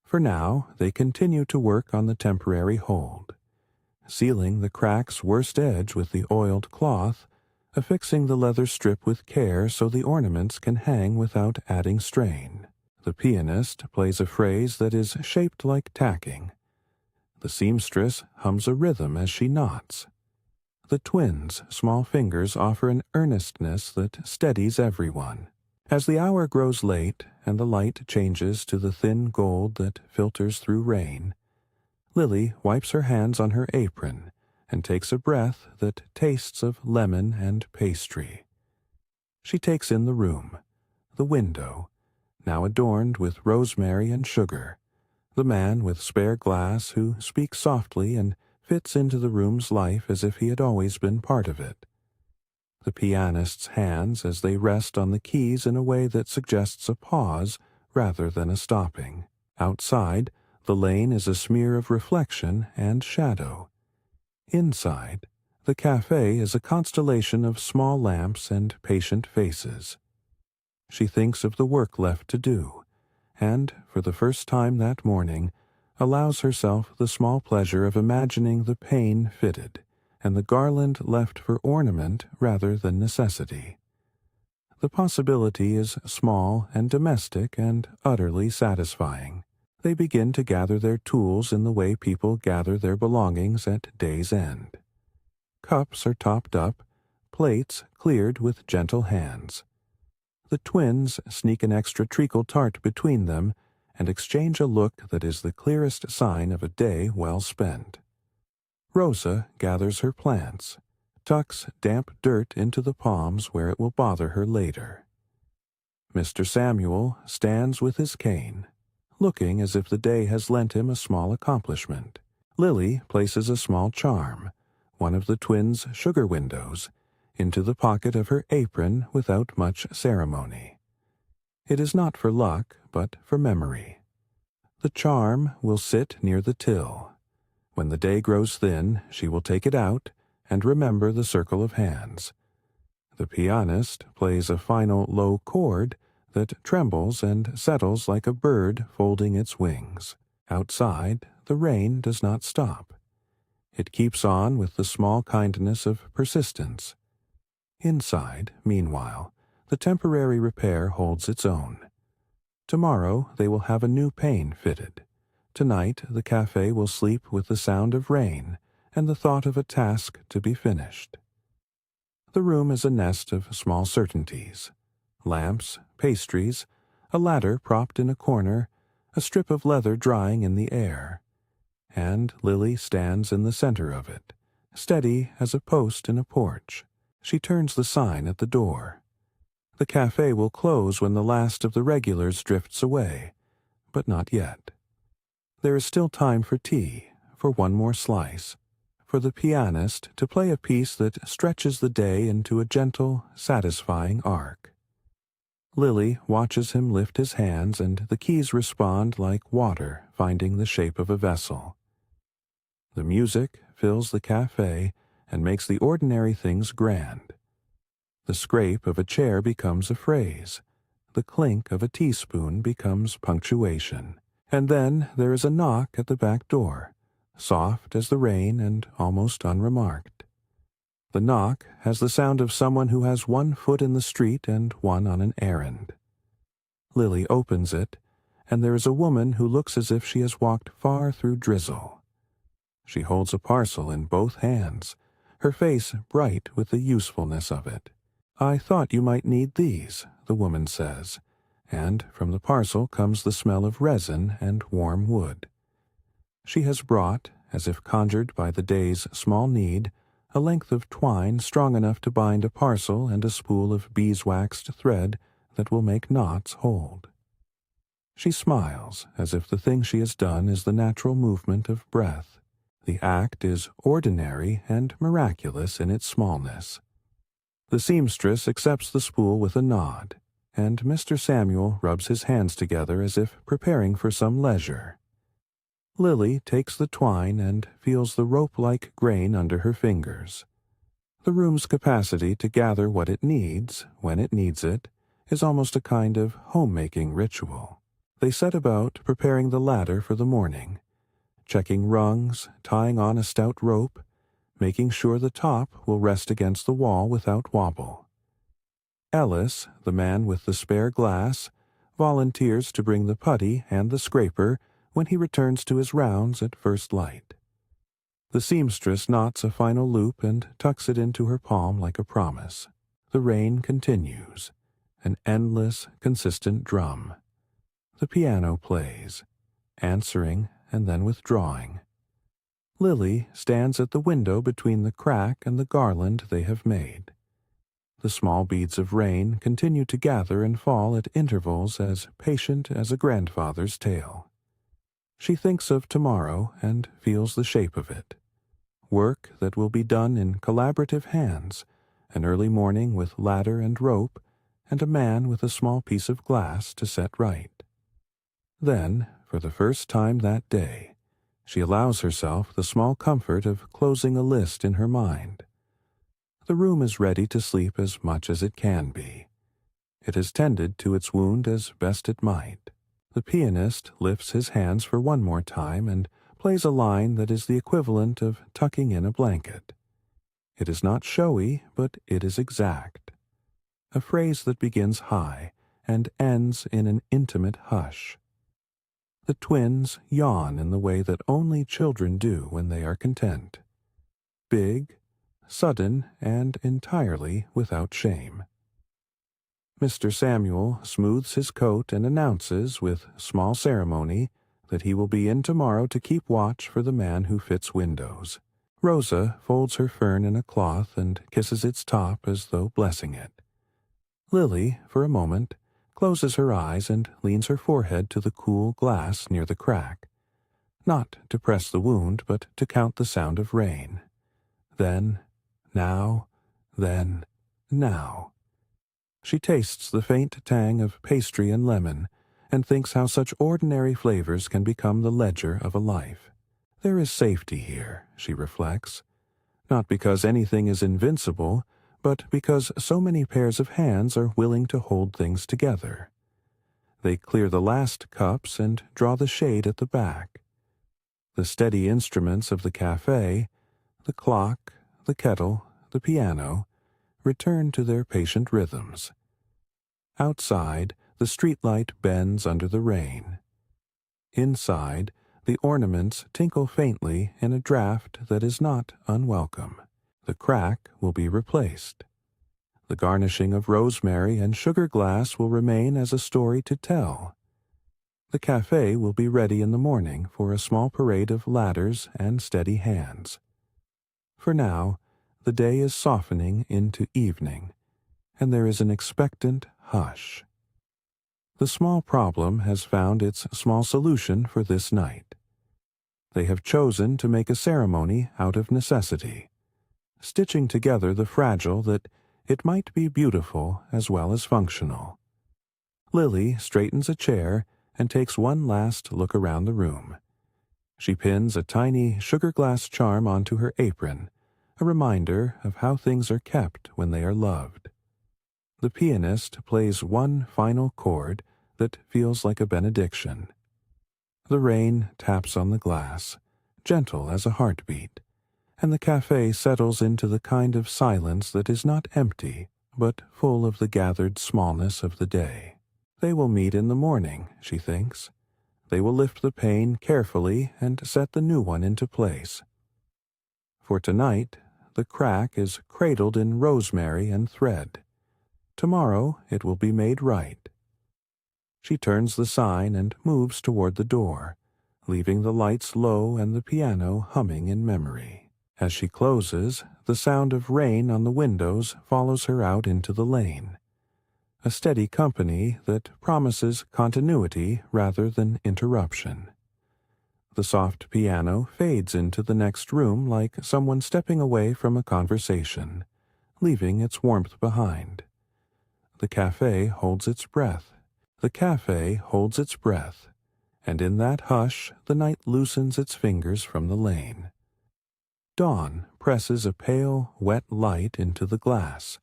For now, they continue to work on the temporary hold, sealing the crack's worst edge with the oiled cloth, affixing the leather strip with care so the ornaments can hang without adding strain. The pianist plays a phrase that is shaped like tacking. The seamstress hums a rhythm as she knots. The twins' small fingers offer an earnestness that steadies everyone. As the hour grows late and the light changes to the thin gold that filters through rain, Lily wipes her hands on her apron and takes a breath that tastes of lemon and pastry. She takes in the room, the window, now adorned with rosemary and sugar, the man with spare glass who speaks softly and fits into the room's life as if he had always been part of it. The pianist's hands as they rest on the keys in a way that suggests a pause rather than a stopping. Outside, the lane is a smear of reflection and shadow. Inside, the café is a constellation of small lamps and patient faces. She thinks of the work left to do, and, for the first time that morning, allows herself the small pleasure of imagining the pane fitted, and the garland left for ornament rather than necessity. The possibility is small and domestic and utterly satisfying. They begin to gather their tools in the way people gather their belongings at day's end. Cups are topped up, plates cleared with gentle hands. The twins sneak an extra treacle tart between them and exchange a look that is the clearest sign of a day well spent. Rosa gathers her plants, tucks damp dirt into the palms where it will bother her later. Mr. Samuel stands with his cane, looking as if the day has lent him a small accomplishment. Lily places a small charm, one of the twins' sugar windows, into the pocket of her apron without much ceremony. It is not for luck, but for memory. The charm will sit near the till. When the day grows thin, she will take it out and remember the circle of hands. The pianist plays a final low chord that trembles and settles like a bird folding its wings. Outside, the rain does not stop. It keeps on with the small kindness of persistence. Inside, meanwhile, the temporary repair holds its own. Tomorrow they will have a new pane fitted. Tonight the café will sleep with the sound of rain and the thought of a task to be finished. The room is a nest of small certainties. Lamps, pastries, a ladder propped in a corner, a strip of leather drying in the air. And Lily stands in the center of it, steady as a post in a porch. She turns the sign at the door. The café will close when the last of the regulars drifts away, but not yet. There is still time for tea, for one more slice, for the pianist to play a piece that stretches the day into a gentle, satisfying arc. Lily watches him lift his hands, and the keys respond like water finding the shape of a vessel. The music fills the café and makes the ordinary things grand. The scrape of a chair becomes a phrase. The clink of a teaspoon becomes punctuation. And then there is a knock at the back door, soft as the rain and almost unremarked. The knock has the sound of someone who has one foot in the street and one on an errand. Lily opens it, and there is a woman who looks as if she has walked far through drizzle. She holds a parcel in both hands, her face bright with the usefulness of it. "I thought you might need these," the woman says, and from the parcel comes the smell of resin and warm wood. She has brought, as if conjured by the day's small need, a length of twine strong enough to bind a parcel and a spool of beeswaxed thread that will make knots hold. She smiles, as if the thing she has done is the natural movement of breath. The act is ordinary and miraculous in its smallness. The seamstress accepts the spool with a nod, and Mr. Samuel rubs his hands together as if preparing for some leisure. Lily takes the twine and feels the rope-like grain under her fingers. The room's capacity to gather what it needs, when it needs it, is almost a kind of homemaking ritual. They set about preparing the ladder for the morning, checking rungs, tying on a stout rope, making sure the top will rest against the wall without wobble. Ellis, the man with the spare glass, volunteers to bring the putty and the scraper when he returns to his rounds at first light. The seamstress knots a final loop and tucks it into her palm like a promise. The rain continues, an endless, consistent drum. The piano plays, answering and then withdrawing. Lily stands at the window between the crack and the garland they have made. The small beads of rain continue to gather and fall at intervals as patient as a grandfather's tale. She thinks of tomorrow and feels the shape of it. Work that will be done in collaborative hands, an early morning with ladder and rope, and a man with a small piece of glass to set right. Then, for the first time that day, she allows herself the small comfort of closing a list in her mind. The room is ready to sleep as much as it can be. It has tended to its wound as best it might. The pianist lifts his hands for one more time and plays a line that is the equivalent of tucking in a blanket. It is not showy, but it is exact. A phrase that begins high and ends in an intimate hush. The twins yawn in the way that only children do when they are content. Big, sudden, and entirely without shame. Mr. Samuel smooths his coat and announces with small ceremony that he will be in tomorrow to keep watch for the man who fits windows. Rosa folds her fern in a cloth and kisses its top as though blessing it. Lily, for a moment, closes her eyes and leans her forehead to the cool glass near the crack, not to press the wound, but to count the sound of rain. Then, now. She tastes the faint tang of pastry and lemon, and thinks how such ordinary flavors can become the ledger of a life. There is safety here, she reflects, not because anything is invincible, but because so many pairs of hands are willing to hold things together. They clear the last cups and draw the shade at the back. The steady instruments of the café, the clock, the kettle, the piano, return to their patient rhythms. Outside, the streetlight bends under the rain. Inside, the ornaments tinkle faintly in a draught that is not unwelcome. The crack will be replaced. The garnishing of rosemary and sugar glass will remain as a story to tell. The café will be ready in the morning for a small parade of ladders and steady hands. For now, the day is softening into evening, and there is an expectant hush. The small problem has found its small solution for this night. They have chosen to make a ceremony out of necessity, stitching together the fragile that it might be beautiful as well as functional. Lily straightens a chair and takes one last look around the room. She pins a tiny sugar glass charm onto her apron, a reminder of how things are kept when they are loved. The pianist plays one final chord that feels like a benediction. The rain taps on the glass, gentle as a heartbeat, and the café settles into the kind of silence that is not empty, but full of the gathered smallness of the day. They will meet in the morning, she thinks. They will lift the pane carefully and set the new one into place. For tonight, the crack is cradled in rosemary and thread. Tomorrow it will be made right. She turns the sign and moves toward the door, leaving the lights low and the piano humming in memory. As she closes, the sound of rain on the windows follows her out into the lane, a steady company that promises continuity rather than interruption. The soft piano fades into the next room like someone stepping away from a conversation, leaving its warmth behind. The café holds its breath. And in that hush the night loosens its fingers from the lane. Dawn presses a pale, wet light into the glass,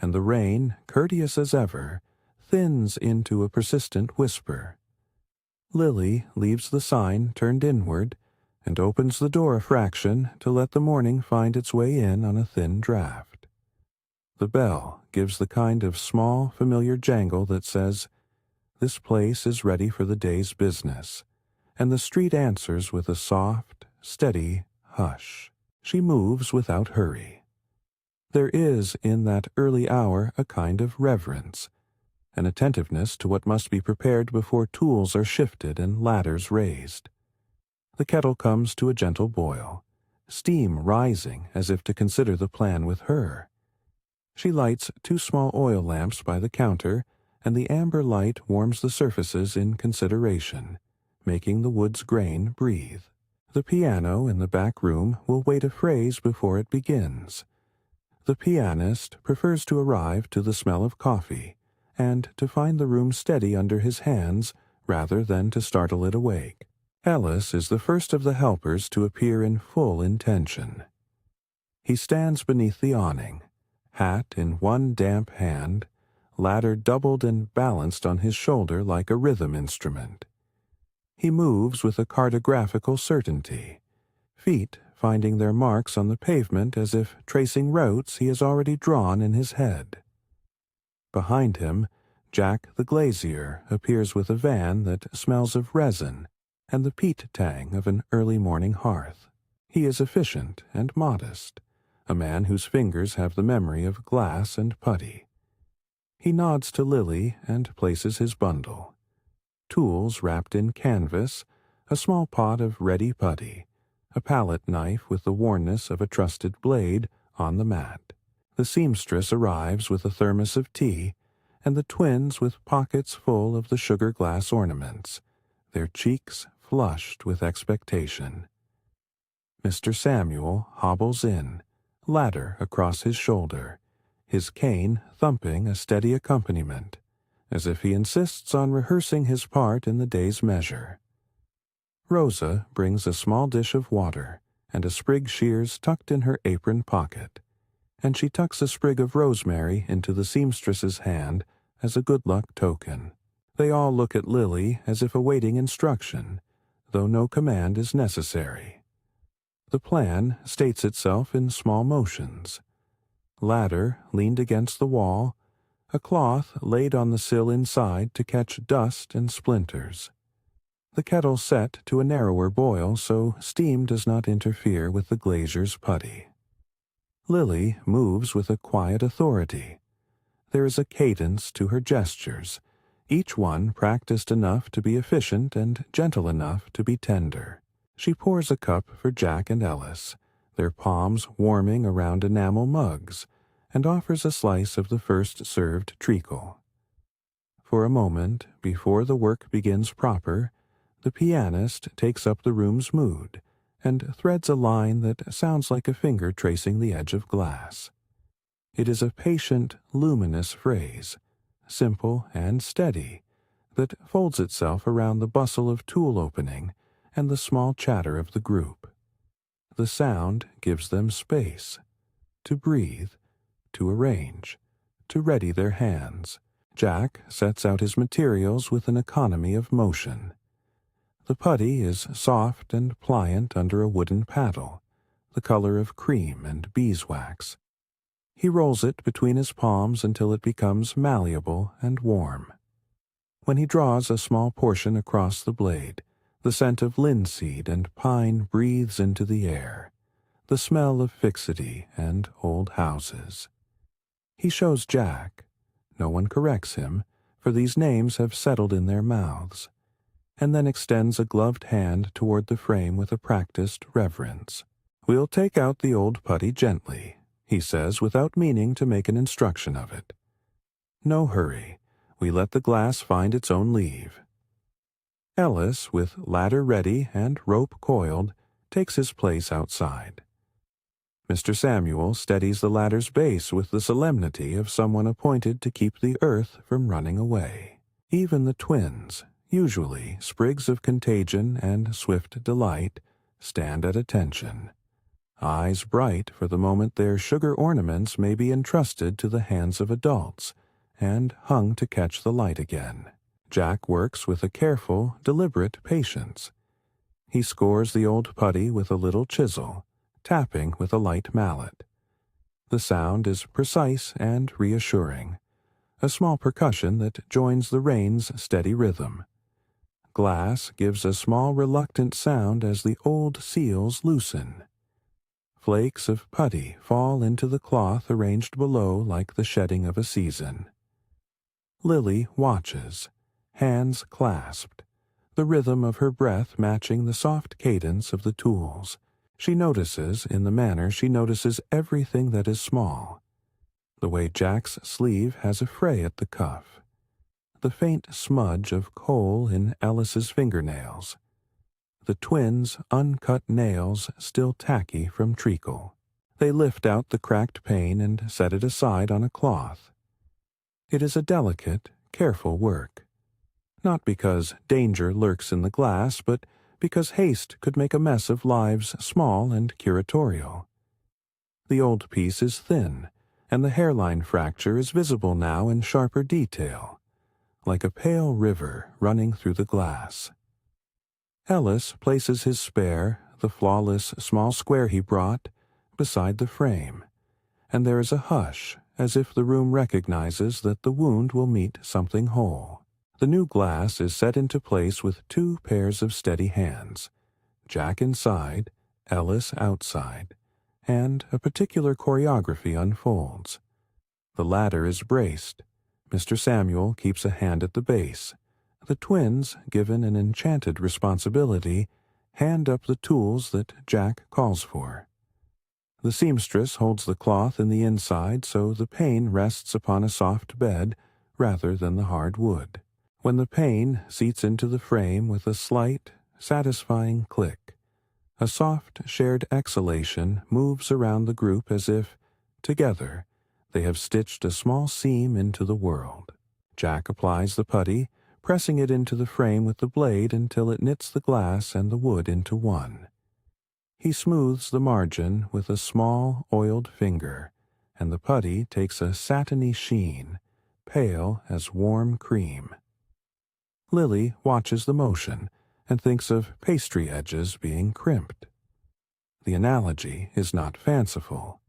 and the rain, courteous as ever, thins into a persistent whisper. Lily leaves the sign turned inward and opens the door a fraction to let the morning find its way in on a thin draft. The bell gives the kind of small, familiar jangle that says, "This place is ready for the day's business," and the street answers with a soft, steady hush. She moves without hurry. There is in that early hour a kind of reverence, an attentiveness to what must be prepared before tools are shifted and ladders raised. The kettle comes to a gentle boil, steam rising as if to consider the plan with her. She lights 2 small oil lamps by the counter, and the amber light warms the surfaces in consideration, making the wood's grain breathe. The piano in the back room will wait a phrase before it begins. The pianist prefers to arrive to the smell of coffee, and to find the room steady under his hands rather than to startle it awake. Ellis is the first of the helpers to appear in full intention. He stands beneath the awning, hat in one damp hand, ladder doubled and balanced on his shoulder like a rhythm instrument. He moves with a cartographical certainty, feet finding their marks on the pavement as if tracing routes he has already drawn in his head. Behind him, Jack the glazier appears with a van that smells of resin and the peat tang of an early morning hearth. He is efficient and modest, a man whose fingers have the memory of glass and putty. He nods to Lily and places his bundle. Tools wrapped in canvas, a small pot of ready putty, a palette knife with the wornness of a trusted blade on the mat. The seamstress arrives with a thermos of tea, and the twins with pockets full of the sugar glass ornaments, their cheeks flushed with expectation. Mr. Samuel hobbles in, ladder across his shoulder, his cane thumping a steady accompaniment, as if he insists on rehearsing his part in the day's measure. Rosa brings a small dish of water and a sprig shears tucked in her apron pocket, and she tucks a sprig of rosemary into the seamstress's hand as a good luck token. They all look at Lily as if awaiting instruction, though no command is necessary. The plan states itself in small motions. Ladder leaned against the wall, a cloth laid on the sill inside to catch dust and splinters. The kettle set to a narrower boil so steam does not interfere with the glazier's putty. Lily moves with a quiet authority. There is a cadence to her gestures, each one practiced enough to be efficient and gentle enough to be tender. She pours a cup for Jack and Ellis, their palms warming around enamel mugs, and offers a slice of the first served treacle. For a moment, before the work begins proper, the pianist takes up the room's mood and threads a line that sounds like a finger tracing the edge of glass. It is a patient, luminous phrase, simple and steady, that folds itself around the bustle of tool opening and the small chatter of the group. The sound gives them space to breathe, to arrange, to ready their hands. Jack sets out his materials with an economy of motion. The putty is soft and pliant under a wooden paddle, the color of cream and beeswax. He rolls it between his palms until it becomes malleable and warm. When he draws a small portion across the blade, the scent of linseed and pine breathes into the air, the smell of fixity and old houses. He shows Jack. No one corrects him, for these names have settled in their mouths, and then extends a gloved hand toward the frame with a practiced reverence. "We'll take out the old putty gently," he says without meaning to make an instruction of it. "No hurry. We let the glass find its own leave." Ellis, with ladder ready and rope coiled, takes his place outside. Mr. Samuel steadies the ladder's base with the solemnity of someone appointed to keep the earth from running away. Even the twins, usually sprigs of contagion and swift delight, stand at attention, eyes bright for the moment their sugar ornaments may be entrusted to the hands of adults, and hung to catch the light again. Jack works with a careful, deliberate patience. He scores the old putty with a little chisel, tapping with a light mallet. The sound is precise and reassuring, a small percussion that joins the rain's steady rhythm. Glass gives a small reluctant sound as the old seals loosen. Flakes of putty fall into the cloth arranged below like the shedding of a season. Lily watches, hands clasped, the rhythm of her breath matching the soft cadence of the tools. She notices, in the manner she notices everything that is small. The way Jack's sleeve has a fray at the cuff. The faint smudge of coal in Ellis's fingernails. The twins' uncut nails still tacky from treacle. They lift out the cracked pane and set it aside on a cloth. It is a delicate, careful work. Not because danger lurks in the glass, but because haste could make a mess of lives small and curatorial. The old piece is thin, and the hairline fracture is visible now in sharper detail, like a pale river running through the glass. Ellis places his spare, the flawless small square he brought, beside the frame, and there is a hush, as if the room recognizes that the wound will meet something whole. The new glass is set into place with 2 pairs of steady hands, Jack inside, Ellis outside, and a particular choreography unfolds. The latter is braced. Mr. Samuel keeps a hand at the base. The twins, given an enchanted responsibility, hand up the tools that Jack calls for. The seamstress holds the cloth in the inside so the pane rests upon a soft bed rather than the hard wood. When the pane seats into the frame with a slight, satisfying click, a soft shared exhalation moves around the group as if, together, they have stitched a small seam into the world. Jack applies the putty, pressing it into the frame with the blade until it knits the glass and the wood into one. He smooths the margin with a small, oiled finger, and the putty takes a satiny sheen, pale as warm cream. Lily watches the motion and thinks of pastry edges being crimped. The analogy is not fanciful.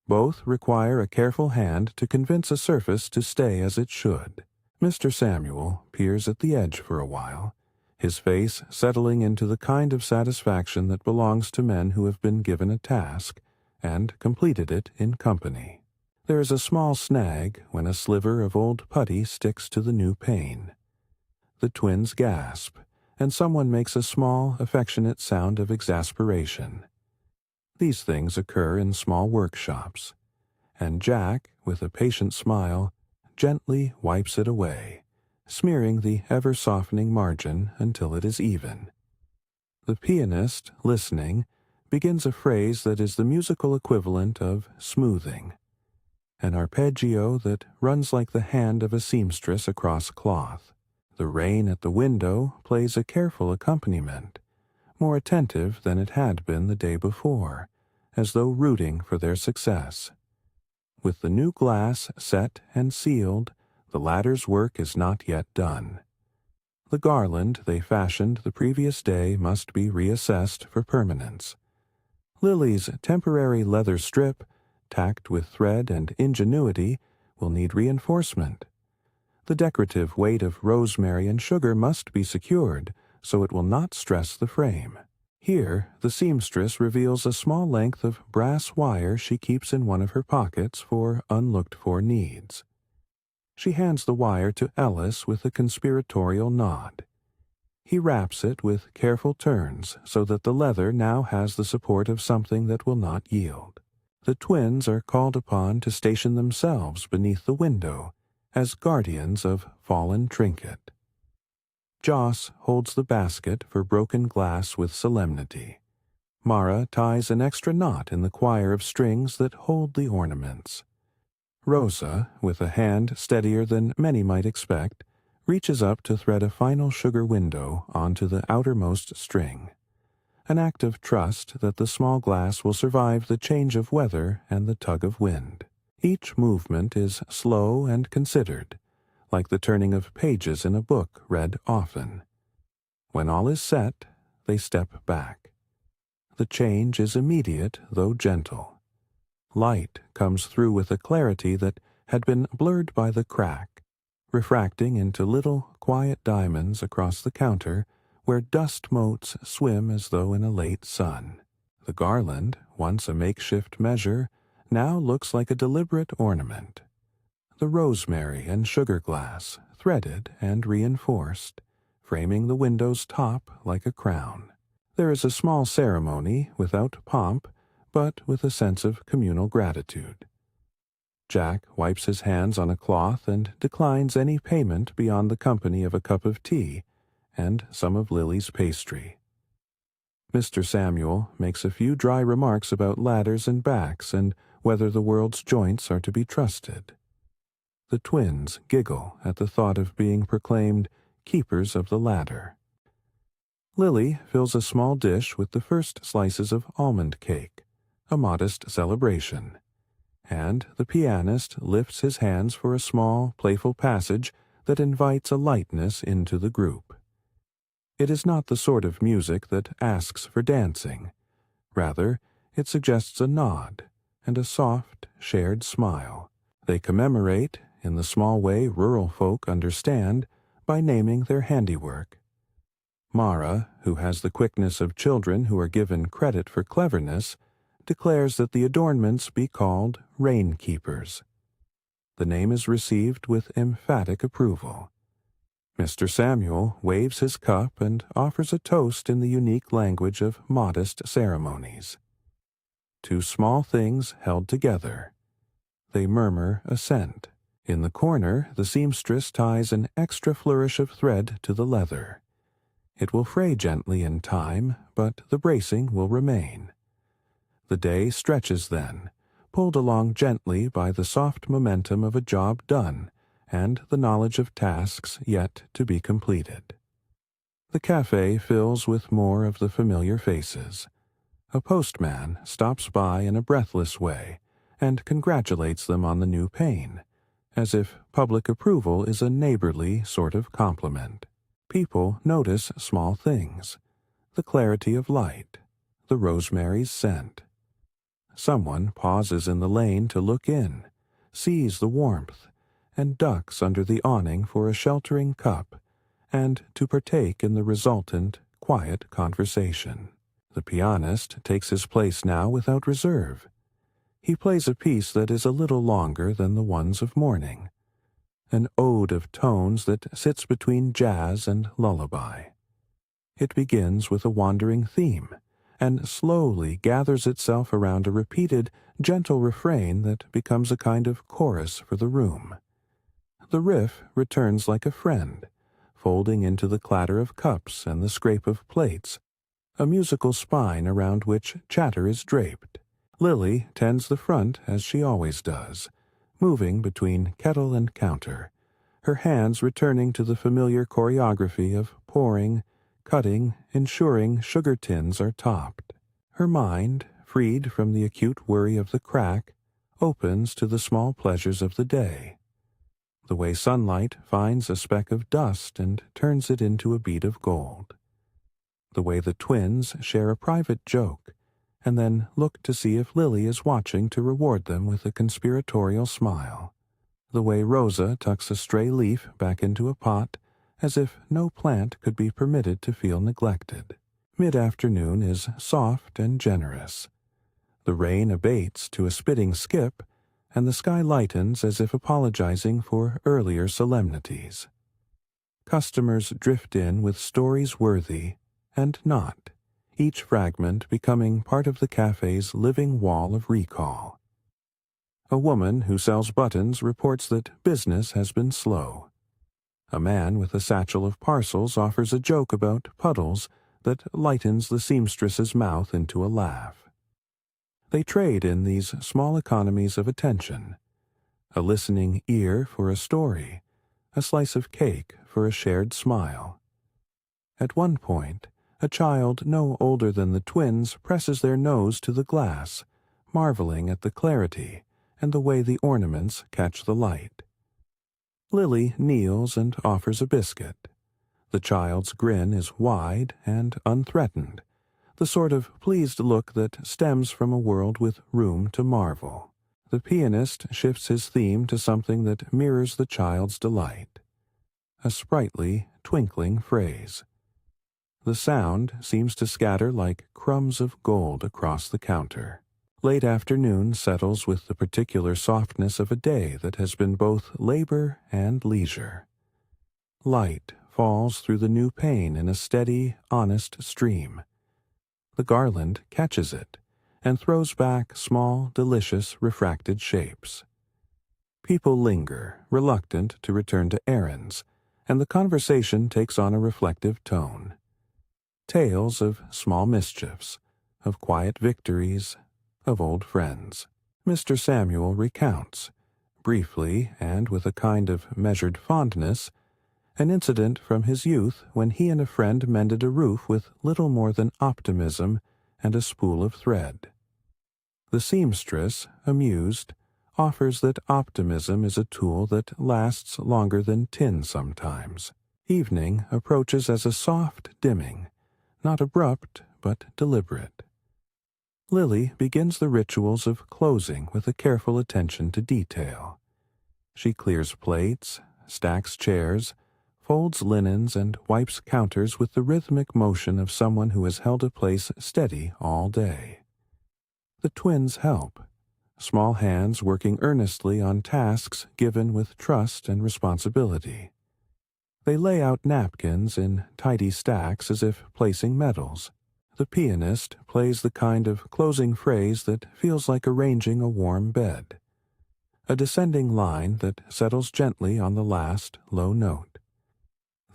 Both require a careful hand to convince a surface to stay as it should. Mr. Samuel peers at the edge for a while, his face settling into the kind of satisfaction that belongs to men who have been given a task and completed it in company. There is a small snag when a sliver of old putty sticks to the new pane. The twins gasp, and someone makes a small, affectionate sound of exasperation. These things occur in small workshops, and Jack, with a patient smile, gently wipes it away, smearing the ever-softening margin until it is even. The pianist, listening, begins a phrase that is the musical equivalent of smoothing, an arpeggio that runs like the hand of a seamstress across cloth. The rain at the window plays a careful accompaniment, more attentive than it had been the day before, as though rooting for their success. With the new glass set and sealed, the latter's work is not yet done. The garland they fashioned the previous day must be reassessed for permanence. Lily's temporary leather strip, tacked with thread and ingenuity, will need reinforcement. The decorative weight of rosemary and sugar must be secured, so it will not stress the frame. Here, the seamstress reveals a small length of brass wire she keeps in one of her pockets for unlooked-for needs. She hands the wire to Ellis with a conspiratorial nod. He wraps it with careful turns so that the leather now has the support of something that will not yield. The twins are called upon to station themselves beneath the window as guardians of fallen trinket. Joss holds the basket for broken glass with solemnity. Mara ties an extra knot in the choir of strings that hold the ornaments. Rosa, with a hand steadier than many might expect, reaches up to thread a final sugar window onto the outermost string, an act of trust that the small glass will survive the change of weather and the tug of wind. Each movement is slow and considered, like the turning of pages in a book read often. When all is set, they step back. The change is immediate, though gentle. Light comes through with a clarity that had been blurred by the crack, refracting into little quiet diamonds across the counter where dust motes swim as though in a late sun. The garland, once a makeshift measure, now looks like a deliberate ornament. The rosemary and sugar glass, threaded and reinforced, framing the window's top like a crown. There is a small ceremony without pomp, but with a sense of communal gratitude. Jack wipes his hands on a cloth and declines any payment beyond the company of a cup of tea and some of Lily's pastry. Mr. Samuel makes a few dry remarks about ladders and backs and whether the world's joints are to be trusted. The twins giggle at the thought of being proclaimed keepers of the ladder. Lily fills a small dish with the first slices of almond cake, a modest celebration, and the pianist lifts his hands for a small, playful passage that invites a lightness into the group. It is not the sort of music that asks for dancing. Rather, it suggests a nod and a soft, shared smile. They commemorate, in the small way rural folk understand, by naming their handiwork. Mara, who has the quickness of children who are given credit for cleverness, declares that the adornments be called rain-keepers. The name is received with emphatic approval. Mr. Samuel waves his cup and offers a toast in the unique language of modest ceremonies. Two small things held together. They murmur assent. In the corner, the seamstress ties an extra flourish of thread to the leather. It will fray gently in time, but the bracing will remain. The day stretches then, pulled along gently by the soft momentum of a job done and the knowledge of tasks yet to be completed. The café fills with more of the familiar faces. A postman stops by in a breathless way and congratulates them on the new pane, as if public approval is a neighborly sort of compliment. People notice small things, the clarity of light, the rosemary's scent. Someone pauses in the lane to look in, sees the warmth, and ducks under the awning for a sheltering cup, and to partake in the resultant, quiet conversation. The pianist takes his place now without reserve. He plays a piece that is a little longer than the ones of morning, an ode of tones that sits between jazz and lullaby. It begins with a wandering theme, and slowly gathers itself around a repeated, gentle refrain that becomes a kind of chorus for the room. The riff returns like a friend, folding into the clatter of cups and the scrape of plates, a musical spine around which chatter is draped. Lily tends the front as she always does, moving between kettle and counter, her hands returning to the familiar choreography of pouring, cutting, ensuring sugar tins are topped. Her mind, freed from the acute worry of the crack, opens to the small pleasures of the day. The way sunlight finds a speck of dust and turns it into a bead of gold. The way the twins share a private joke, and then look to see if Lily is watching to reward them with a conspiratorial smile. The way Rosa tucks a stray leaf back into a pot, as if no plant could be permitted to feel neglected. Mid-afternoon is soft and generous. The rain abates to a spitting skip, and the sky lightens as if apologizing for earlier solemnities. Customers drift in with stories worthy and not, each fragment becoming part of the cafe's living wall of recall. A woman who sells buttons reports that business has been slow. A man with a satchel of parcels offers a joke about puddles that lightens the seamstress's mouth into a laugh. They trade in these small economies of attention, a listening ear for a story, a slice of cake for a shared smile. At one point, a child no older than the twins presses their nose to the glass, marveling at the clarity and the way the ornaments catch the light. Lily kneels and offers a biscuit. The child's grin is wide and unthreatened, the sort of pleased look that stems from a world with room to marvel. The pianist shifts his theme to something that mirrors the child's delight. A sprightly, twinkling phrase. The sound seems to scatter like crumbs of gold across the counter. Late afternoon settles with the particular softness of a day that has been both labor and leisure. Light falls through the new pane in a steady, honest stream. The garland catches it and throws back small, delicious, refracted shapes. People linger, reluctant to return to errands, and the conversation takes on a reflective tone. Tales of small mischiefs, of quiet victories, of old friends. Mr. Samuel recounts, briefly and with a kind of measured fondness, an incident from his youth when he and a friend mended a roof with little more than optimism and a spool of thread. The seamstress, amused, offers that optimism is a tool that lasts longer than tin sometimes. Evening approaches as a soft dimming, not abrupt but deliberate. Lily begins the rituals of closing with a careful attention to detail. She clears plates, stacks chairs, folds linens, and wipes counters with the rhythmic motion of someone who has held a place steady all day. The twins help, small hands working earnestly on tasks given with trust and responsibility. They lay out napkins in tidy stacks as if placing medals. The pianist plays the kind of closing phrase that feels like arranging a warm bed. A descending line that settles gently on the last low note.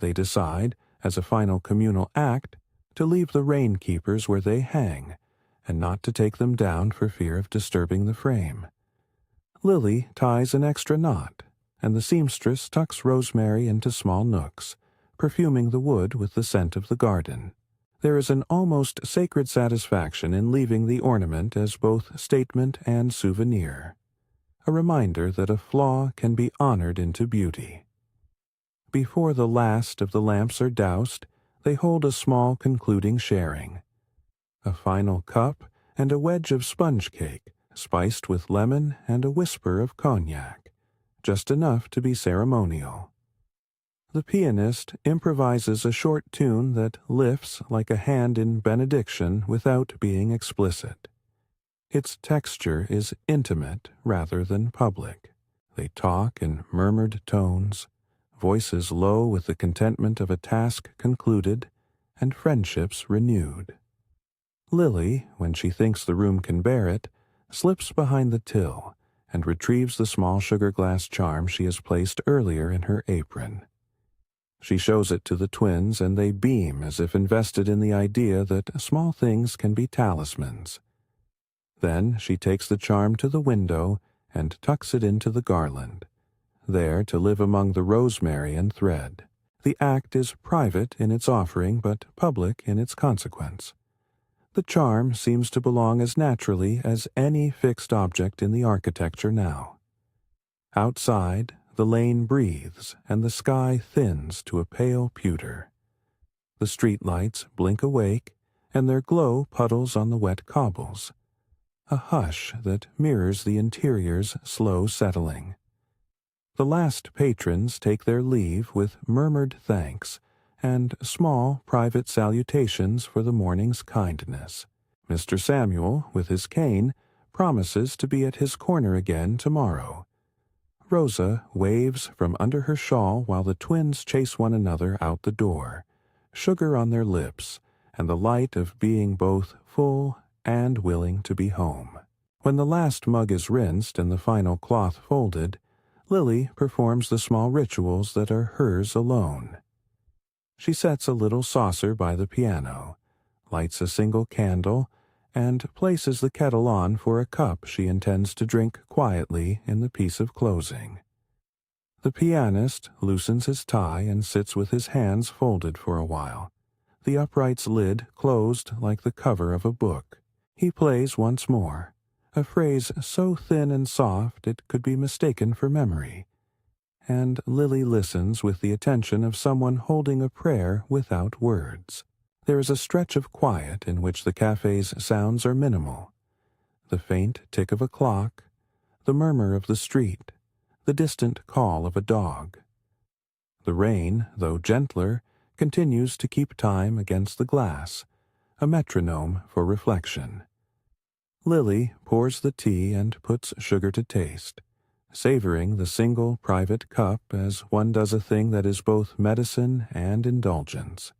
They decide, as a final communal act, to leave the rain keepers where they hang, and not to take them down for fear of disturbing the frame. Lily ties an extra knot, and the seamstress tucks rosemary into small nooks, perfuming the wood with the scent of the garden. There is an almost sacred satisfaction in leaving the ornament as both statement and souvenir, a reminder that a flaw can be honored into beauty. Before the last of the lamps are doused, they hold a small concluding sharing. A final cup and a wedge of sponge cake, spiced with lemon and a whisper of cognac, just enough to be ceremonial. The pianist improvises a short tune that lifts like a hand in benediction without being explicit. Its texture is intimate rather than public. They talk in murmured tones, voices low with the contentment of a task concluded and friendships renewed. Lily, when she thinks the room can bear it, slips behind the till and retrieves the small sugar glass charm she has placed earlier in her apron. She shows it to the twins, and they beam as if invested in the idea that small things can be talismans. Then she takes the charm to the window and tucks it into the garland, there to live among the rosemary and thread. The act is private in its offering, but public in its consequence. The charm seems to belong as naturally as any fixed object in the architecture now. Outside, the lane breathes and the sky thins to a pale pewter. The streetlights blink awake, and their glow puddles on the wet cobbles. A hush that mirrors the interior's slow settling. The last patrons take their leave with murmured thanks and small private salutations for the morning's kindness. Mr. Samuel, with his cane, promises to be at his corner again tomorrow. Rosa waves from under her shawl while the twins chase one another out the door, sugar on their lips, and the light of being both full and willing to be home. When the last mug is rinsed and the final cloth folded, Lily performs the small rituals that are hers alone. She sets a little saucer by the piano, lights a single candle, and places the kettle on for a cup she intends to drink quietly in the piece of closing. The pianist loosens his tie and sits with his hands folded for a while, the upright's lid closed like the cover of a book. He plays once more, a phrase so thin and soft it could be mistaken for memory. and Lily listens with the attention of someone holding a prayer without words. There is a stretch of quiet in which the cafe's sounds are minimal. The faint tick of a clock, the murmur of the street, the distant call of a dog. The rain, though gentler, continues to keep time against the glass, a metronome for reflection. Lily pours the tea and puts sugar to taste, savoring the single private cup as one does a thing that is both medicine and indulgence.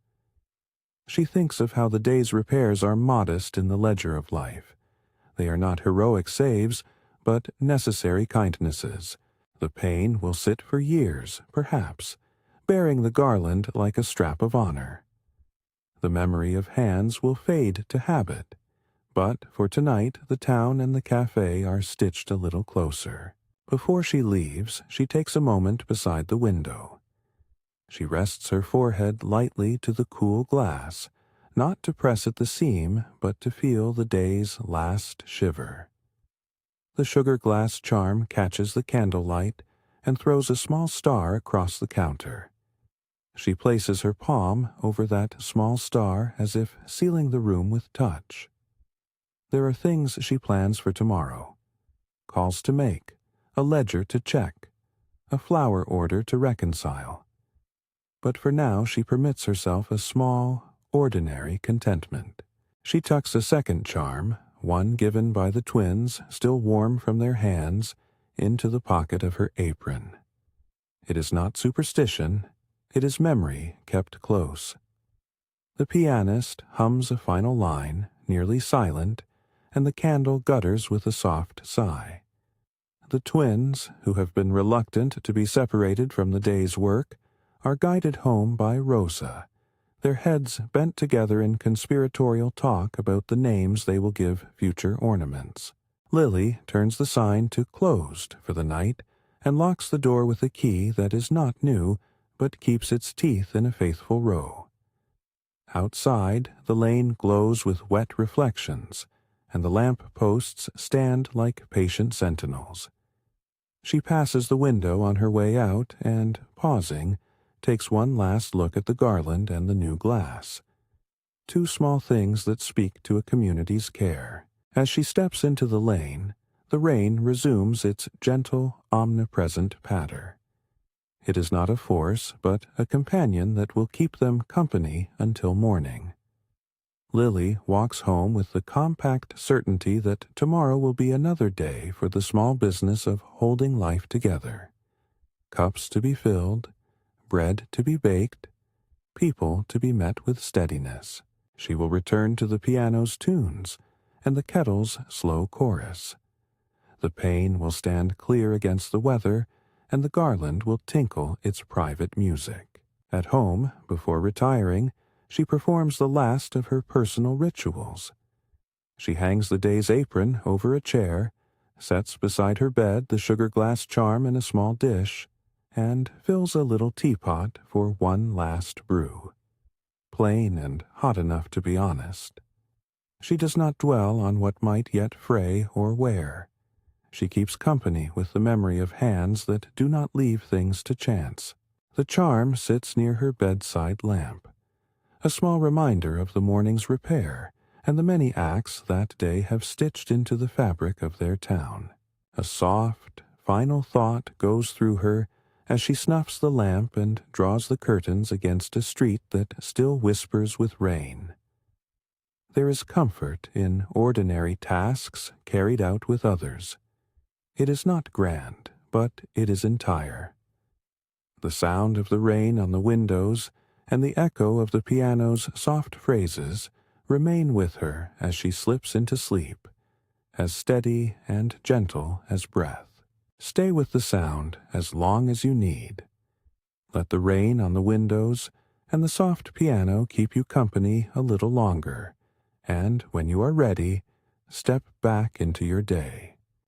She thinks of how the day's repairs are modest in the ledger of life. They are not heroic saves, but necessary kindnesses. The pain will sit for years, perhaps, bearing the garland like a strap of honor. The memory of hands will fade to habit, but for tonight the town and the café are stitched a little closer. Before she leaves, she takes a moment beside the window. She rests her forehead lightly to the cool glass, not to press at the seam, but to feel the day's last shiver. The sugar glass charm catches the candlelight and throws a small star across the counter. She places her palm over that small star as if sealing the room with touch. There are things she plans for tomorrow. Calls to make, a ledger to check, a flower order to reconcile. But for now she permits herself a small, ordinary contentment. She tucks a second charm, one given by the twins, still warm from their hands, into the pocket of her apron. It is not superstition, it is memory kept close. The pianist hums a final line, nearly silent, and the candle gutters with a soft sigh. The twins, who have been reluctant to be separated from the day's work, are guided home by Rosa, their heads bent together in conspiratorial talk about the names they will give future ornaments. Lily turns the sign to closed for the night and locks the door with a key that is not new, but keeps its teeth in a faithful row. Outside, the lane glows with wet reflections, and the lamp posts stand like patient sentinels. She passes the window on her way out and, pausing, takes one last look at the garland and the new glass. Two small things that speak to a community's care. As she steps into the lane, the rain resumes its gentle, omnipresent patter. It is not a force, but a companion that will keep them company until morning. Lily walks home with the compact certainty that tomorrow will be another day for the small business of holding life together. Cups to be filled, bread to be baked, people to be met with steadiness. She will return to the piano's tunes and the kettle's slow chorus. The pane will stand clear against the weather, and the garland will tinkle its private music. At home, before retiring, she performs the last of her personal rituals. She hangs the day's apron over a chair, sets beside her bed the sugar glass charm in a small dish, and fills a little teapot for one last brew. Plain and hot enough to be honest. She does not dwell on what might yet fray or wear. She keeps company with the memory of hands that do not leave things to chance. The charm sits near her bedside lamp, a small reminder of the morning's repair and the many acts that day have stitched into the fabric of their town. A soft, final thought goes through her as she snuffs the lamp and draws the curtains against a street that still whispers with rain. There is comfort in ordinary tasks carried out with others. It is not grand, but it is entire. The sound of the rain on the windows and the echo of the piano's soft phrases remain with her as she slips into sleep, as steady and gentle as breath. Stay with the sound as long as you need. Let the rain on the windows and the soft piano keep you company a little longer, and when you are ready, step back into your day.